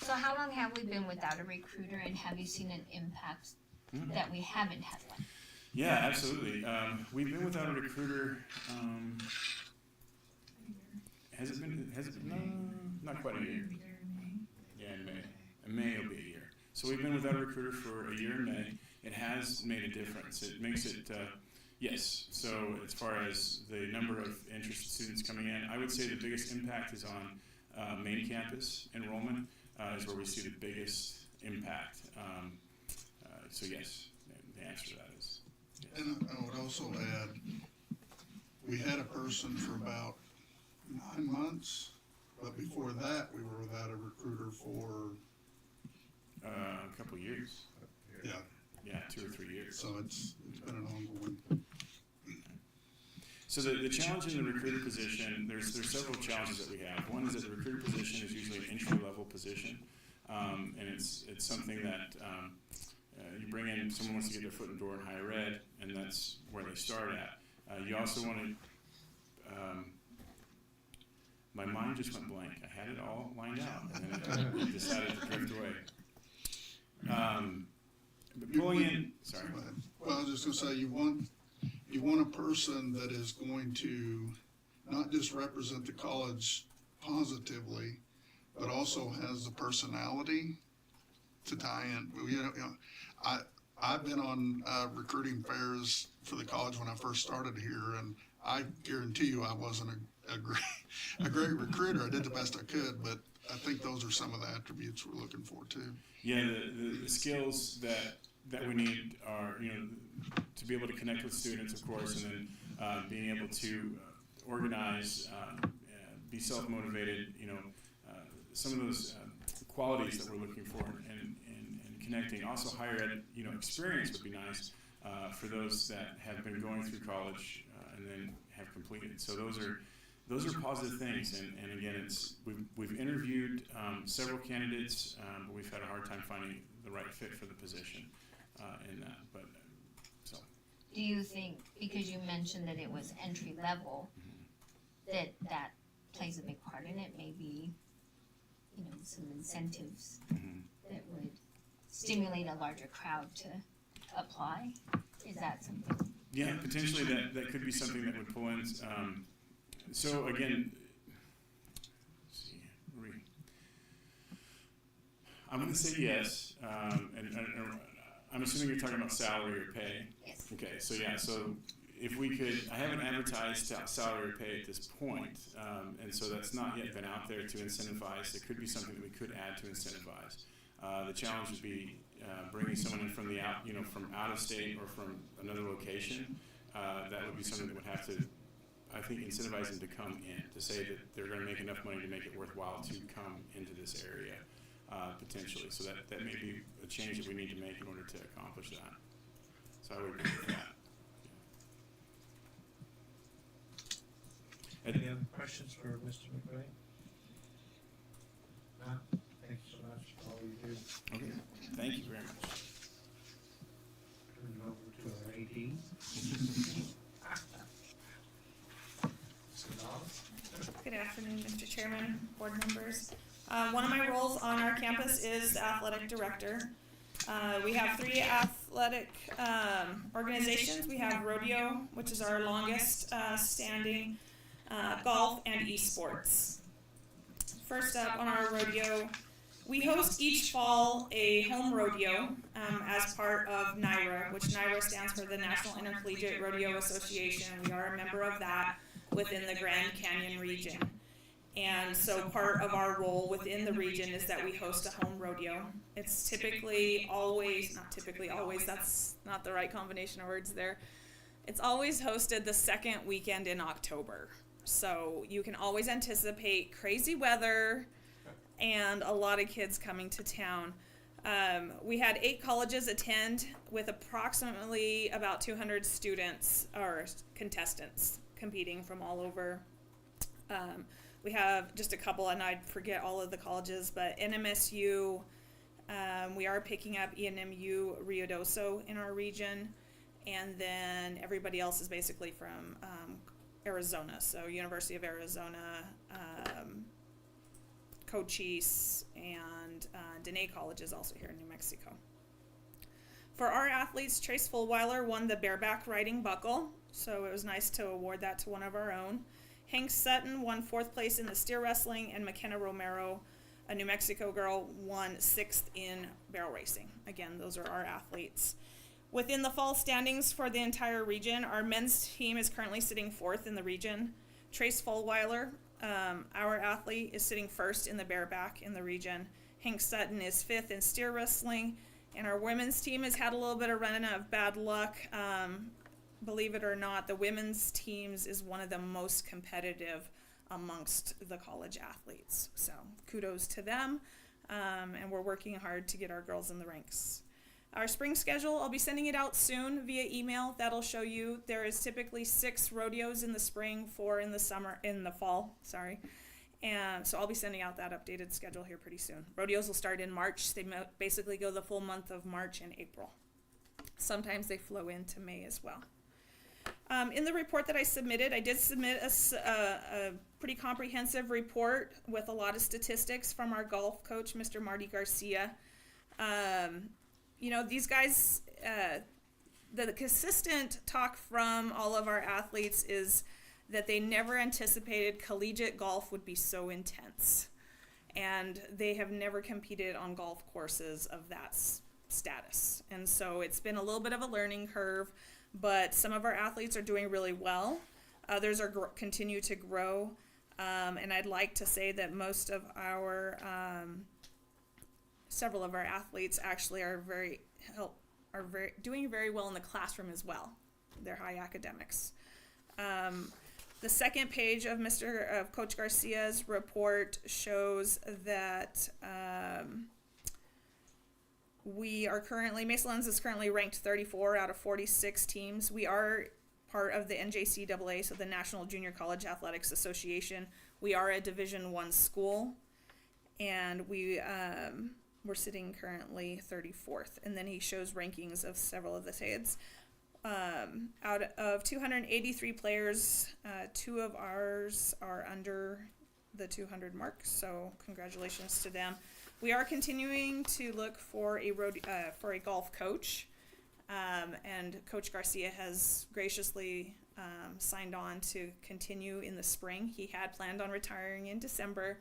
Speaker 4: So how long have we been without a recruiter, and have you seen an impact that we haven't had one?
Speaker 12: Yeah, absolutely. We've been without a recruiter. Has it been? No, not quite a year. Yeah, in May. In May it'll be a year. So we've been without a recruiter for a year in May. It has made a difference. It makes it, yes. So as far as the number of interested students coming in, I would say the biggest impact is on main campus enrollment is where we see the biggest impact. So yes, the answer to that is yes.
Speaker 5: And I would also add, we had a person for about 9 months, but before that, we were without a recruiter for
Speaker 12: a couple of years. Yeah, 2 or 3 years.
Speaker 5: So it's been an ongoing.
Speaker 12: So the challenge in the recruiter position, there's several challenges that we have. One is that the recruiter position is usually an entry-level position, and it's something that you bring in, someone wants to get their foot in the door in higher ed, and that's where they start at. You also want to, my mind just went blank. I had it all lined out, and then it decided to drift away. But pulling in, sorry.
Speaker 5: Well, I was just gonna say, you want a person that is going to not just represent the college positively, but also has the personality to tie in. I've been on recruiting fairs for the college when I first started here, and I guarantee you I wasn't a great recruiter. I did the best I could, but I think those are some of the attributes we're looking for too.
Speaker 12: Yeah, the skills that we need are, to be able to connect with students, of course, and then being able to organize, be self-motivated, some of those qualities that we're looking for in connecting. Also, higher ed, experience would be nice for those that have been going through college and then have completed. So those are positive things. And again, we've interviewed several candidates, but we've had a hard time finding the right fit for the position in that. But so
Speaker 4: do you think, because you mentioned that it was entry level, that plays a big part in it, maybe, some incentives that would stimulate a larger crowd to apply? Is that something?
Speaker 12: Yeah, potentially that could be something that would pull in. So again, let's see, I'm going to say yes, and I'm assuming you're talking about salary or pay.
Speaker 4: Yes.
Speaker 12: Okay, so yeah, so if we could, I haven't advertised salary or pay at this point, and so that's not yet been out there to incentivize. It could be something that we could add to incentivize. The challenge would be bringing someone in from from out of state or from another location. That would be something that would have to, I think, incentivize them to come in, to say that they're going to make enough money to make it worthwhile to come into this area, potentially. So that may be a change that we need to make in order to accomplish that. So I would agree with that.
Speaker 2: Any other questions for Mr. McRae? No? Thank you so much for all you do.
Speaker 12: Okay, thank you very much.
Speaker 2: Turn it over to our AD. Mr. Dodd?
Speaker 13: Good afternoon, Mr. Chairman, board members. One of my roles on our campus is the athletic director. We have 3 athletic organizations. We have rodeo, which is our longest standing, golf, and esports. First up on our rodeo, we host each fall a home rodeo as part of NIRA, which NIRA stands for the National Intercollegiate Rodeo Association. We are a member of that within the Grand Canyon region. And so part of our role within the region is that we host a home rodeo. It's typically always, not typically always, that's not the right combination of words there. It's always hosted the second weekend in October. So you can always anticipate crazy weather and a lot of kids coming to town. We had 8 colleges attend with approximately about 200 students or contestants competing from all over. We have just a couple, and I'd forget all of the colleges, but NMSU, we are picking up ENMU Ruidoso in our region, and then everybody else is basically from Arizona, so University of Arizona, Cochise, and Dene College is also here in New Mexico. For our athletes, Trace Fulweiler won the bareback riding buckle, so it was nice to award that to one of our own. Hank Sutton won 4th place in the steer wrestling, and McKenna Romero, a New Mexico girl, won 6th in barrel racing. Again, those are our athletes. Within the fall standings for the entire region, our men's team is currently sitting 4th in the region. Trace Fulweiler, our athlete, is sitting 1st in the bareback in the region. Hank Sutton is 5th in steer wrestling, and our women's team has had a little bit of run of bad luck. Believe it or not, the women's teams is one of the most competitive amongst the college athletes. So kudos to them, and we're working hard to get our girls in the ranks. Our spring schedule, I'll be sending it out soon via email. That'll show you there is typically 6 rodeos in the spring, 4 in the fall, sorry. And so I'll be sending out that updated schedule here pretty soon. Rodeos will start in March. They basically go the full month of March and April. Sometimes they flow into May as well. In the report that I submitted, I did submit a pretty comprehensive report with a lot of statistics from our golf coach, Mr. Marty Garcia. These guys, the consistent talk from all of our athletes is that they never anticipated collegiate golf would be so intense. And they have never competed on golf courses of that status. And so it's been a little bit of a learning curve. But some of our athletes are doing really well. Others are continue to grow. And I'd like to say that most of our, several of our athletes actually are doing very well in the classroom as well. They're high academics. The second page of Coach Garcia's report shows that Mesalands is currently ranked 34 out of 46 teams. We are part of the NJCAA, so the National Junior College Athletics Association. We are a Division I school, and we're sitting currently 34th. And then he shows rankings of several of the sides. Out of 283 players, 2 of ours are under the 200 mark, so congratulations to them. We are continuing to look for a golf coach, and Coach Garcia has graciously signed on to continue in the spring. He had planned on retiring in December,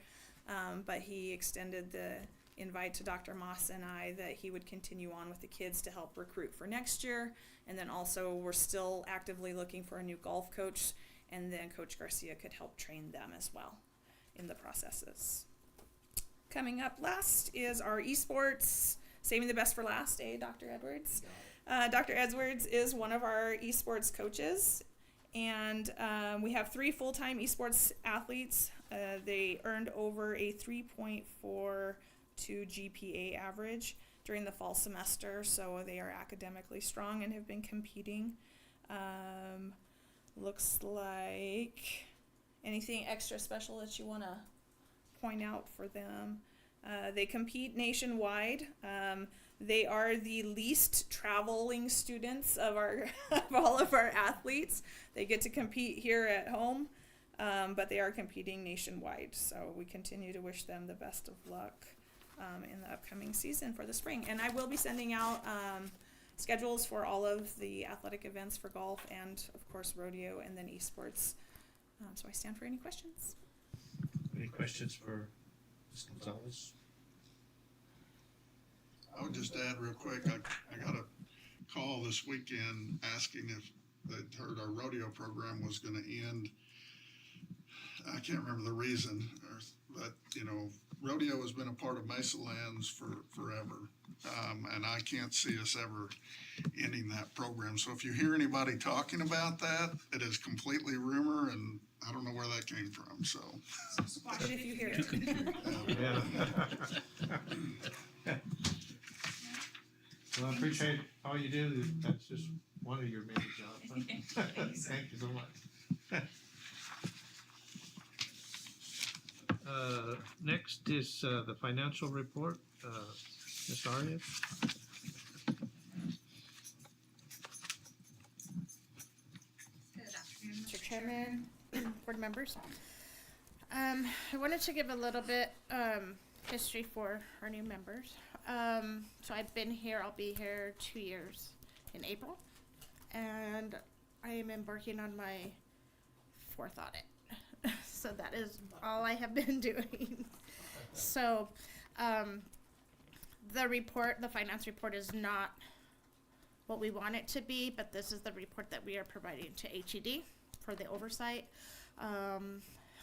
Speaker 13: but he extended the invite to Dr. Moss and I that he would continue on with the kids to help recruit for next year. And then also we're still actively looking for a new golf coach, and then Coach Garcia could help train them as well in the processes. Coming up last is our esports, saving the best for last, Dr. Edwards? Dr. Edwards is one of our esports coaches, and we have 3 full-time esports athletes. They earned over a 3.42 GPA average during the fall semester, so they are academically strong and have been competing. Looks like anything extra special that you want to point out for them. They compete nationwide. They are the least traveling students of all of our athletes. They get to compete here at home, but they are competing nationwide. So we continue to wish them the best of luck in the upcoming season for the spring. And I will be sending out schedules for all of the athletic events for golf and, of course, rodeo and then esports. So I stand for any questions.
Speaker 2: Any questions for Ms. Gonzalez?
Speaker 5: I would just add real quick, I got a call this weekend asking if they'd heard our rodeo program was gonna end. I can't remember the reason, but, rodeo has been a part of Mesalands for forever. And I can't see us ever ending that program. So if you hear anybody talking about that, it is completely rumor, and I don't know where that came from, so.
Speaker 13: Watch it if you hear it.
Speaker 2: Yeah. Well, I appreciate all you do. That's just one of your many jobs. Thank you so much. Next is the financial report. Ms. Arias?
Speaker 3: Good afternoon,
Speaker 14: Mr. Chairman, board members. I wanted to give a little bit history for our new members. So I've been here, I'll be here 2 years in April, and I am embarking on my 4th audit. So that is all I have been doing. So the finance report is not what we want it to be, but this is the report that we are providing to HED for the oversight.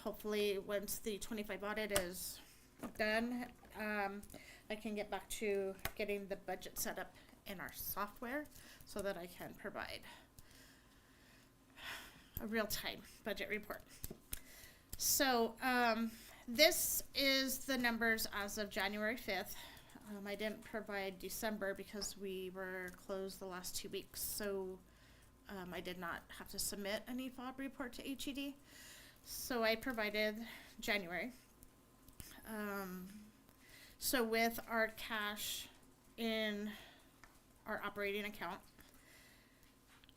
Speaker 14: Hopefully once the 25 audit is done, I can get back to getting the budget set up in our software so that I can provide a real-time budget report. So this is the numbers as of January 5th. I didn't provide December because we were closed the last 2 weeks, so I did not have to submit any FOB report to HED. So I provided January. So with our cash in our operating account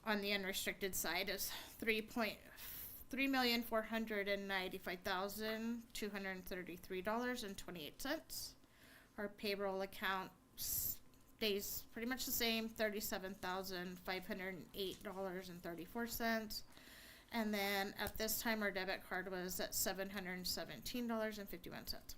Speaker 14: on the unrestricted side is $3,495,233.28. Our payroll account stays pretty much the same, $37,508.34. And then at this time, our debit card was at $717.51.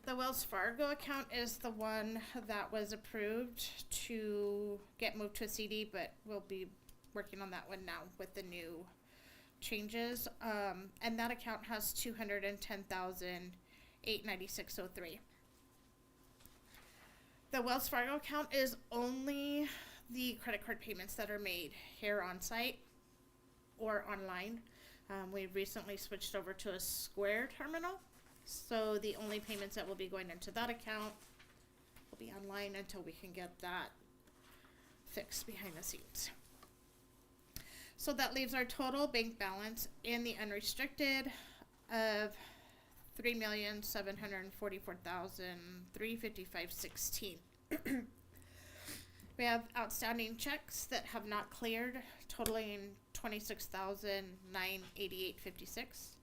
Speaker 14: The Wells Fargo account is the one that was approved to get moved to a CD, but we'll be working on that one now with the new changes. And that account has $210,896.03. The Wells Fargo account is only the credit card payments that are made here on site or online. We recently switched over to a Square terminal, so the only payments that will be going into that account will be online until we can get that fixed behind the scenes. So that leaves our total bank balance in the unrestricted of $3,744,355.16. We have outstanding checks that have not cleared, totaling $26,988.56,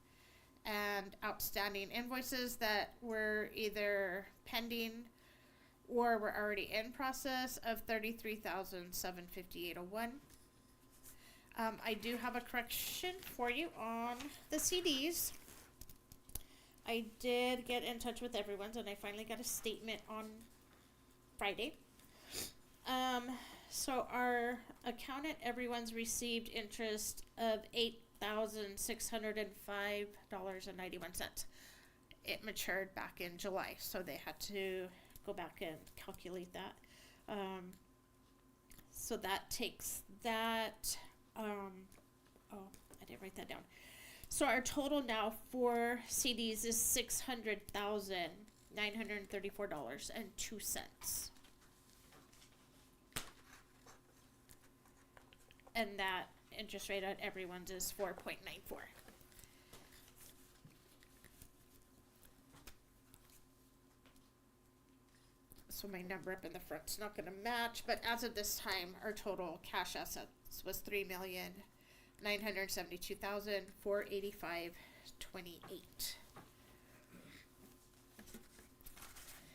Speaker 14: and outstanding invoices that were either pending or were already in process of $33,758.01. I do have a correction for you on the CDs. I did get in touch with everyone's, and I finally got a statement on Friday. So our accountant, everyone's received interest of $8,605.91. It matured back in July, so they had to go back and calculate that. So that takes that. I didn't write that down. So our total now for CDs is $600,934.02. And that interest rate on everyone's is 4.94. So my number up in the front's not going to match, but as of this time, our total cash assets was $3,972,485.28.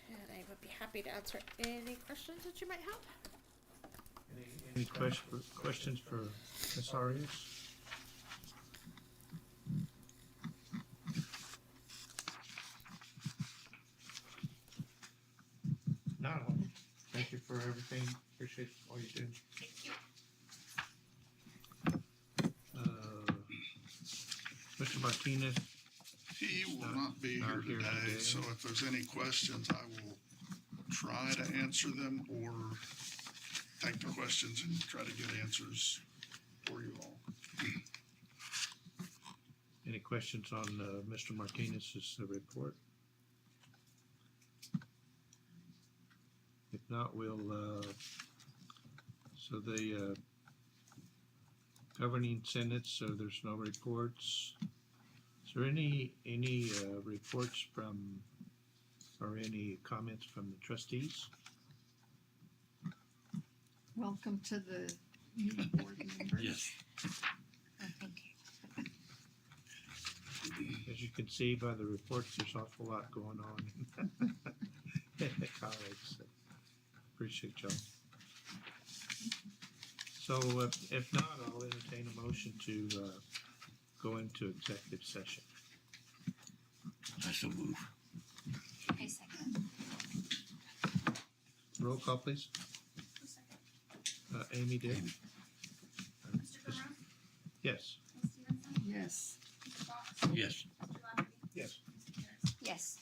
Speaker 14: And I would be happy to answer any questions that you might have.
Speaker 2: Any questions for Ms. Arias? No, thank you for everything. Appreciate all you do.
Speaker 6: Thank you.
Speaker 2: Mr. Martinez,
Speaker 5: He will not be here today, so if there's any questions, I will try to answer them or take the questions and try to get answers for you all.
Speaker 2: any questions on Mr. Martinez's report? If not, we'll, so the governing Senate, so there's no reports. Is there any reports from, or any comments from the trustees?
Speaker 8: Welcome to the new board members.
Speaker 9: Yes.
Speaker 4: Oh, thank you.
Speaker 2: As you can see by the reports, there's an awful lot going on in the college. So appreciate y'all. So if not, I'll entertain a motion to go into executive session.
Speaker 9: I so move.
Speaker 4: I second.
Speaker 2: Roll call, please.
Speaker 6: Who's second?
Speaker 2: Amy did.
Speaker 9: Amy.
Speaker 6: Mr. Burrow?
Speaker 2: Yes.
Speaker 6: Ms. Stevenson?
Speaker 8: Yes.
Speaker 6: Mr. Fox?
Speaker 9: Yes.
Speaker 6: Mr. Lafferty?
Speaker 2: Yes.
Speaker 6: Mr. Harris?
Speaker 4: Yes.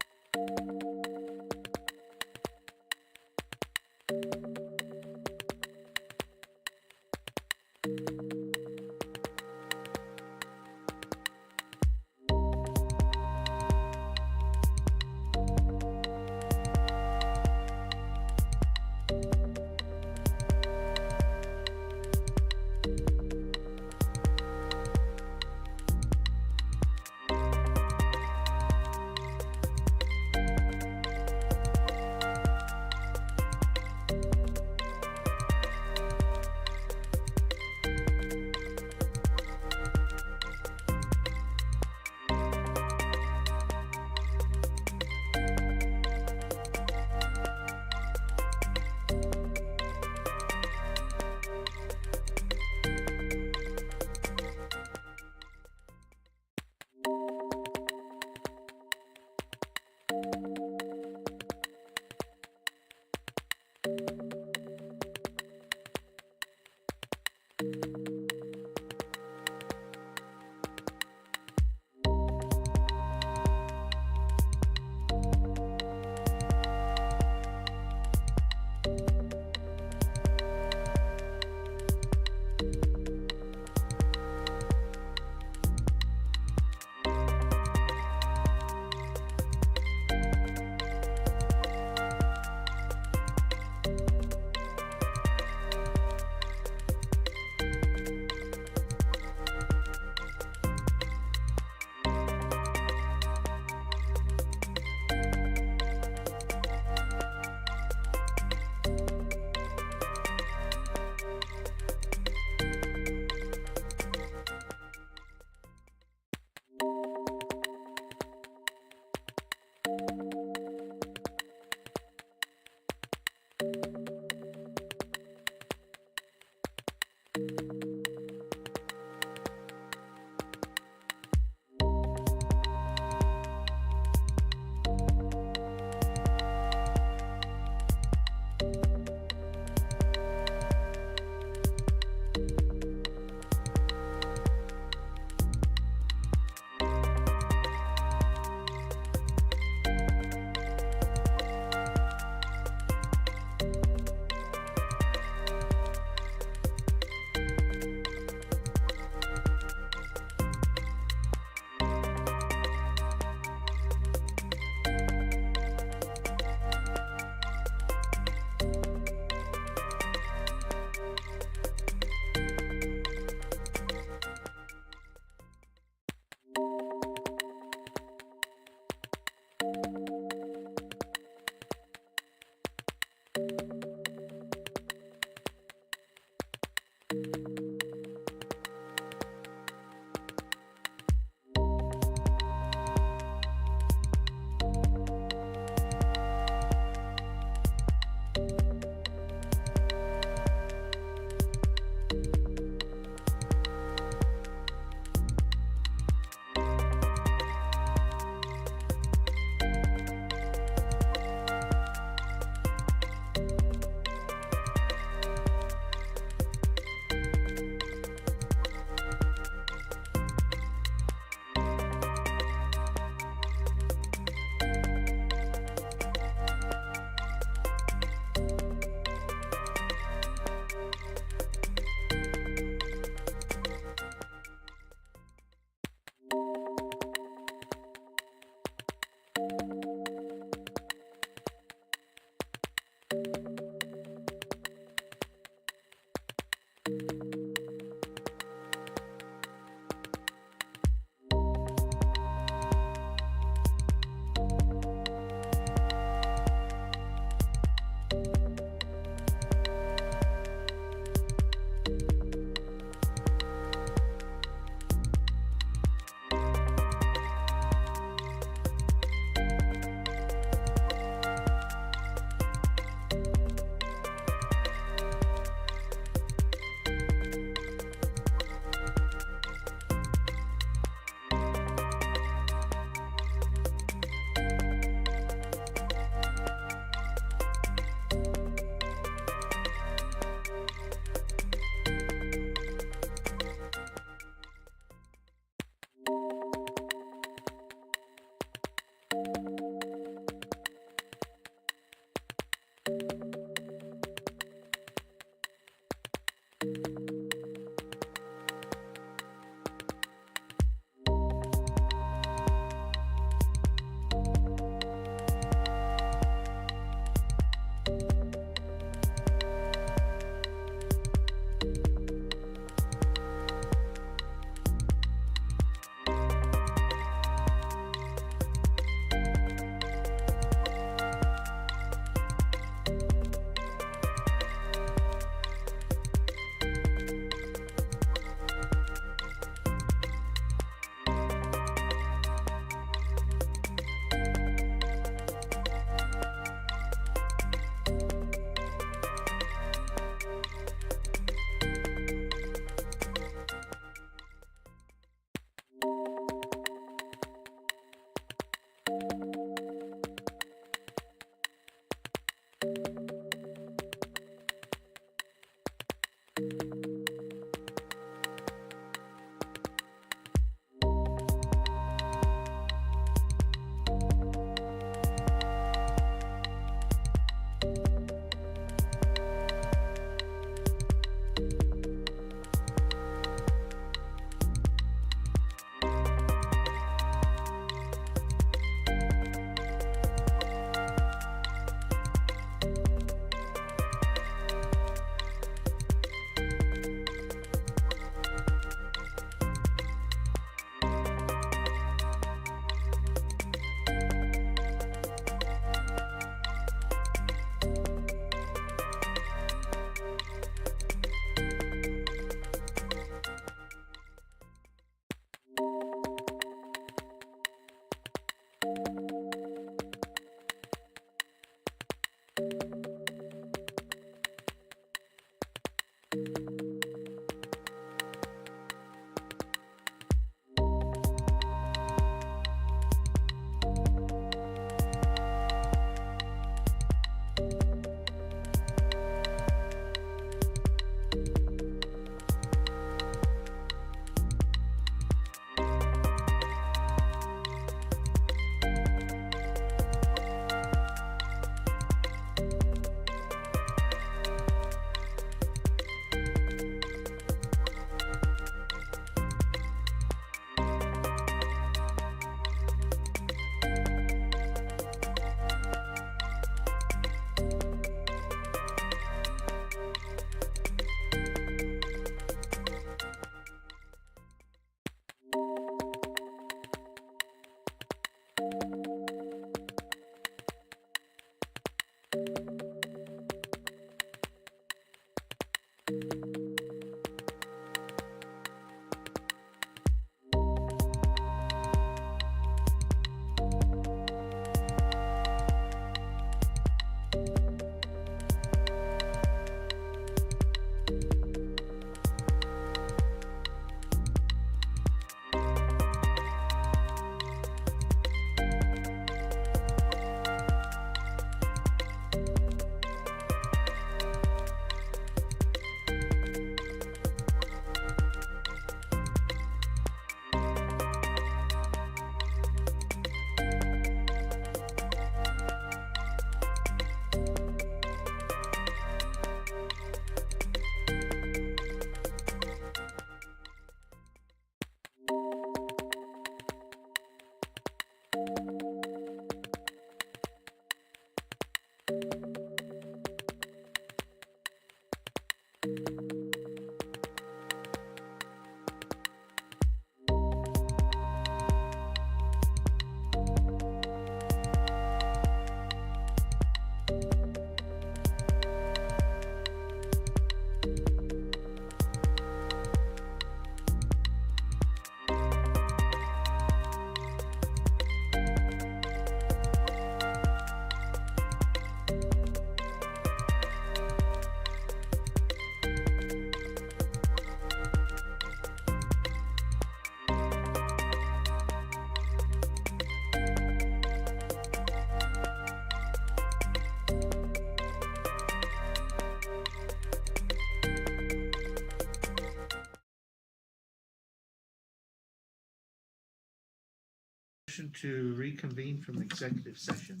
Speaker 2: motion to reconvene from executive session?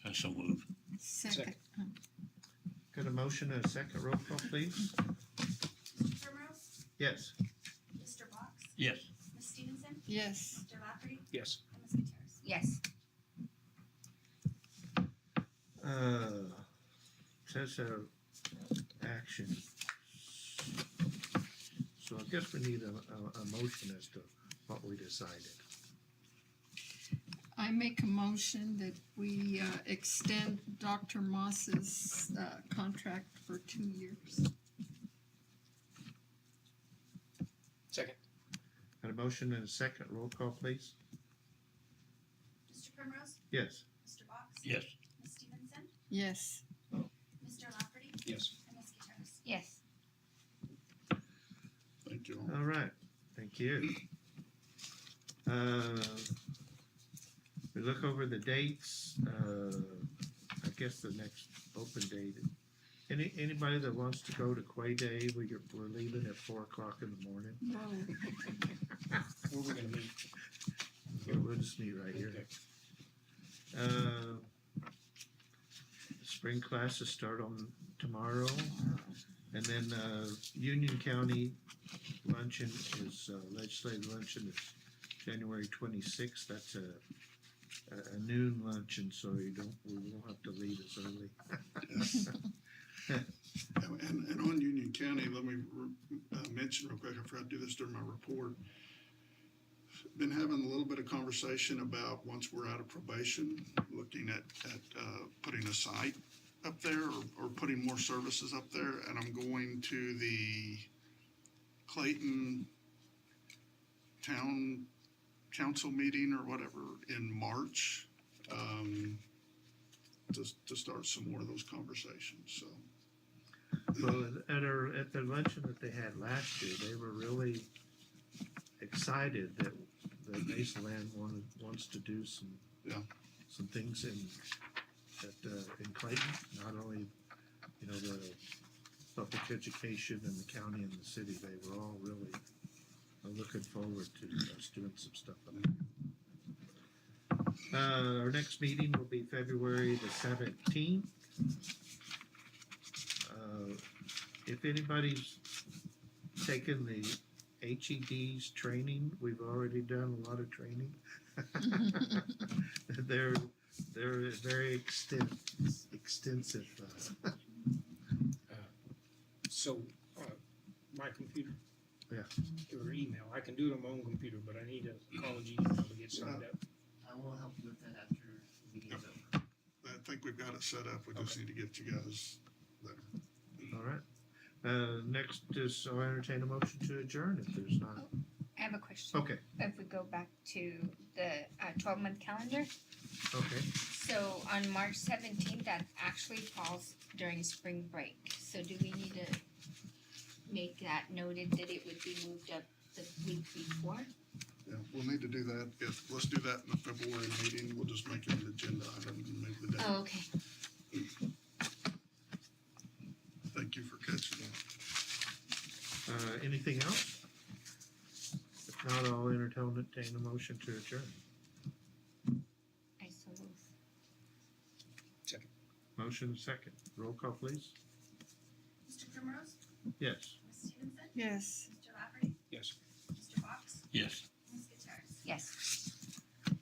Speaker 9: I so move.
Speaker 8: Second.
Speaker 2: Got a motion and a second. Roll call, please.
Speaker 3: Mr. Primrose,
Speaker 2: Yes.
Speaker 3: Mr. Box,
Speaker 9: Yes.
Speaker 3: Ms. Stevenson,
Speaker 8: Yes.
Speaker 3: Mr. Lafferty,
Speaker 7: Yes.
Speaker 3: and Ms. Gutierrez.
Speaker 4: Yes.
Speaker 2: Says action. So I guess we need a motion as to what we decided.
Speaker 8: I make a motion that we extend Dr. Moss's contract for 2 years.
Speaker 7: Second.
Speaker 2: Got a motion and a second. Roll call, please.
Speaker 3: Mr. Primrose,
Speaker 2: Yes.
Speaker 3: Mr. Box,
Speaker 9: Yes.
Speaker 3: Ms. Stevenson,
Speaker 8: Yes.
Speaker 3: Mr. Lafferty,
Speaker 7: Yes.
Speaker 3: and Ms. Gutierrez.
Speaker 4: Yes.
Speaker 5: Thank you all.
Speaker 2: All right. Thank you. We look over the dates. I guess the next open date. Anybody that wants to go to Quay Day, we're leaving at 4:00 in the morning.
Speaker 8: Whoa.
Speaker 7: Where we gonna meet?
Speaker 2: We'll just meet right here. Spring classes start on tomorrow, and then Union County luncheon is legislative luncheon is January 26th. That's a noon luncheon, so we won't have to leave as early.
Speaker 5: And on Union County, let me mention real quick, I forgot to do this during my report. Been having a little bit of conversation about once we're out of probation, looking at putting a site up there or putting more services up there. And I'm going to the Clayton Town Council meeting or whatever in March to start some more of those conversations. So.
Speaker 2: Well, at the luncheon that they had last year, they were really excited that Mesalands wants to do some things in Clayton. Not only the public education and the county and the city, they were all really looking forward to us doing some stuff on it. Our next meeting will be February the 17th. If anybody's taken the HED's training, we've already done a lot of training. They're very extensive.
Speaker 7: So, my computer?
Speaker 2: Yeah.
Speaker 7: Or email. I can do it on my own computer, but I need a college email to get signed up.
Speaker 1: I will help you with that after the meeting's over.
Speaker 5: I think we've got it set up. We just need to get you guys there.
Speaker 2: All right. Next is I'll entertain a motion to adjourn if there's not.
Speaker 4: I have a question.
Speaker 2: Okay.
Speaker 4: If we go back to the 12-month calendar,
Speaker 2: Okay.
Speaker 4: so on March 17th, that actually falls during spring break. So do we need to make that noted that it would be moved up the week before?
Speaker 5: Yeah, we'll need to do that. Let's do that in the February meeting. We'll just make it an agenda item and make the date.
Speaker 4: Oh, okay.
Speaker 5: Thank you for catching that.
Speaker 2: Anything else? If not, I'll entertain a motion to adjourn.
Speaker 4: I so move.
Speaker 7: Second.
Speaker 2: Motion second. Roll call, please.
Speaker 3: Mr. Primrose,
Speaker 2: Yes.
Speaker 3: Ms. Stevenson,
Speaker 8: Yes.
Speaker 3: Mr. Lafferty,
Speaker 7: Yes.
Speaker 3: Mr. Box,
Speaker 9: Yes.
Speaker 3: Ms. Gutierrez.
Speaker 4: Yes.
Speaker 2: All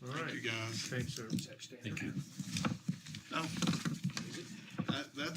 Speaker 5: Thank
Speaker 2: right.
Speaker 5: you, guys.
Speaker 2: Thanks, sir.
Speaker 7: Is that standard?
Speaker 9: Thank you.
Speaker 5: No, that's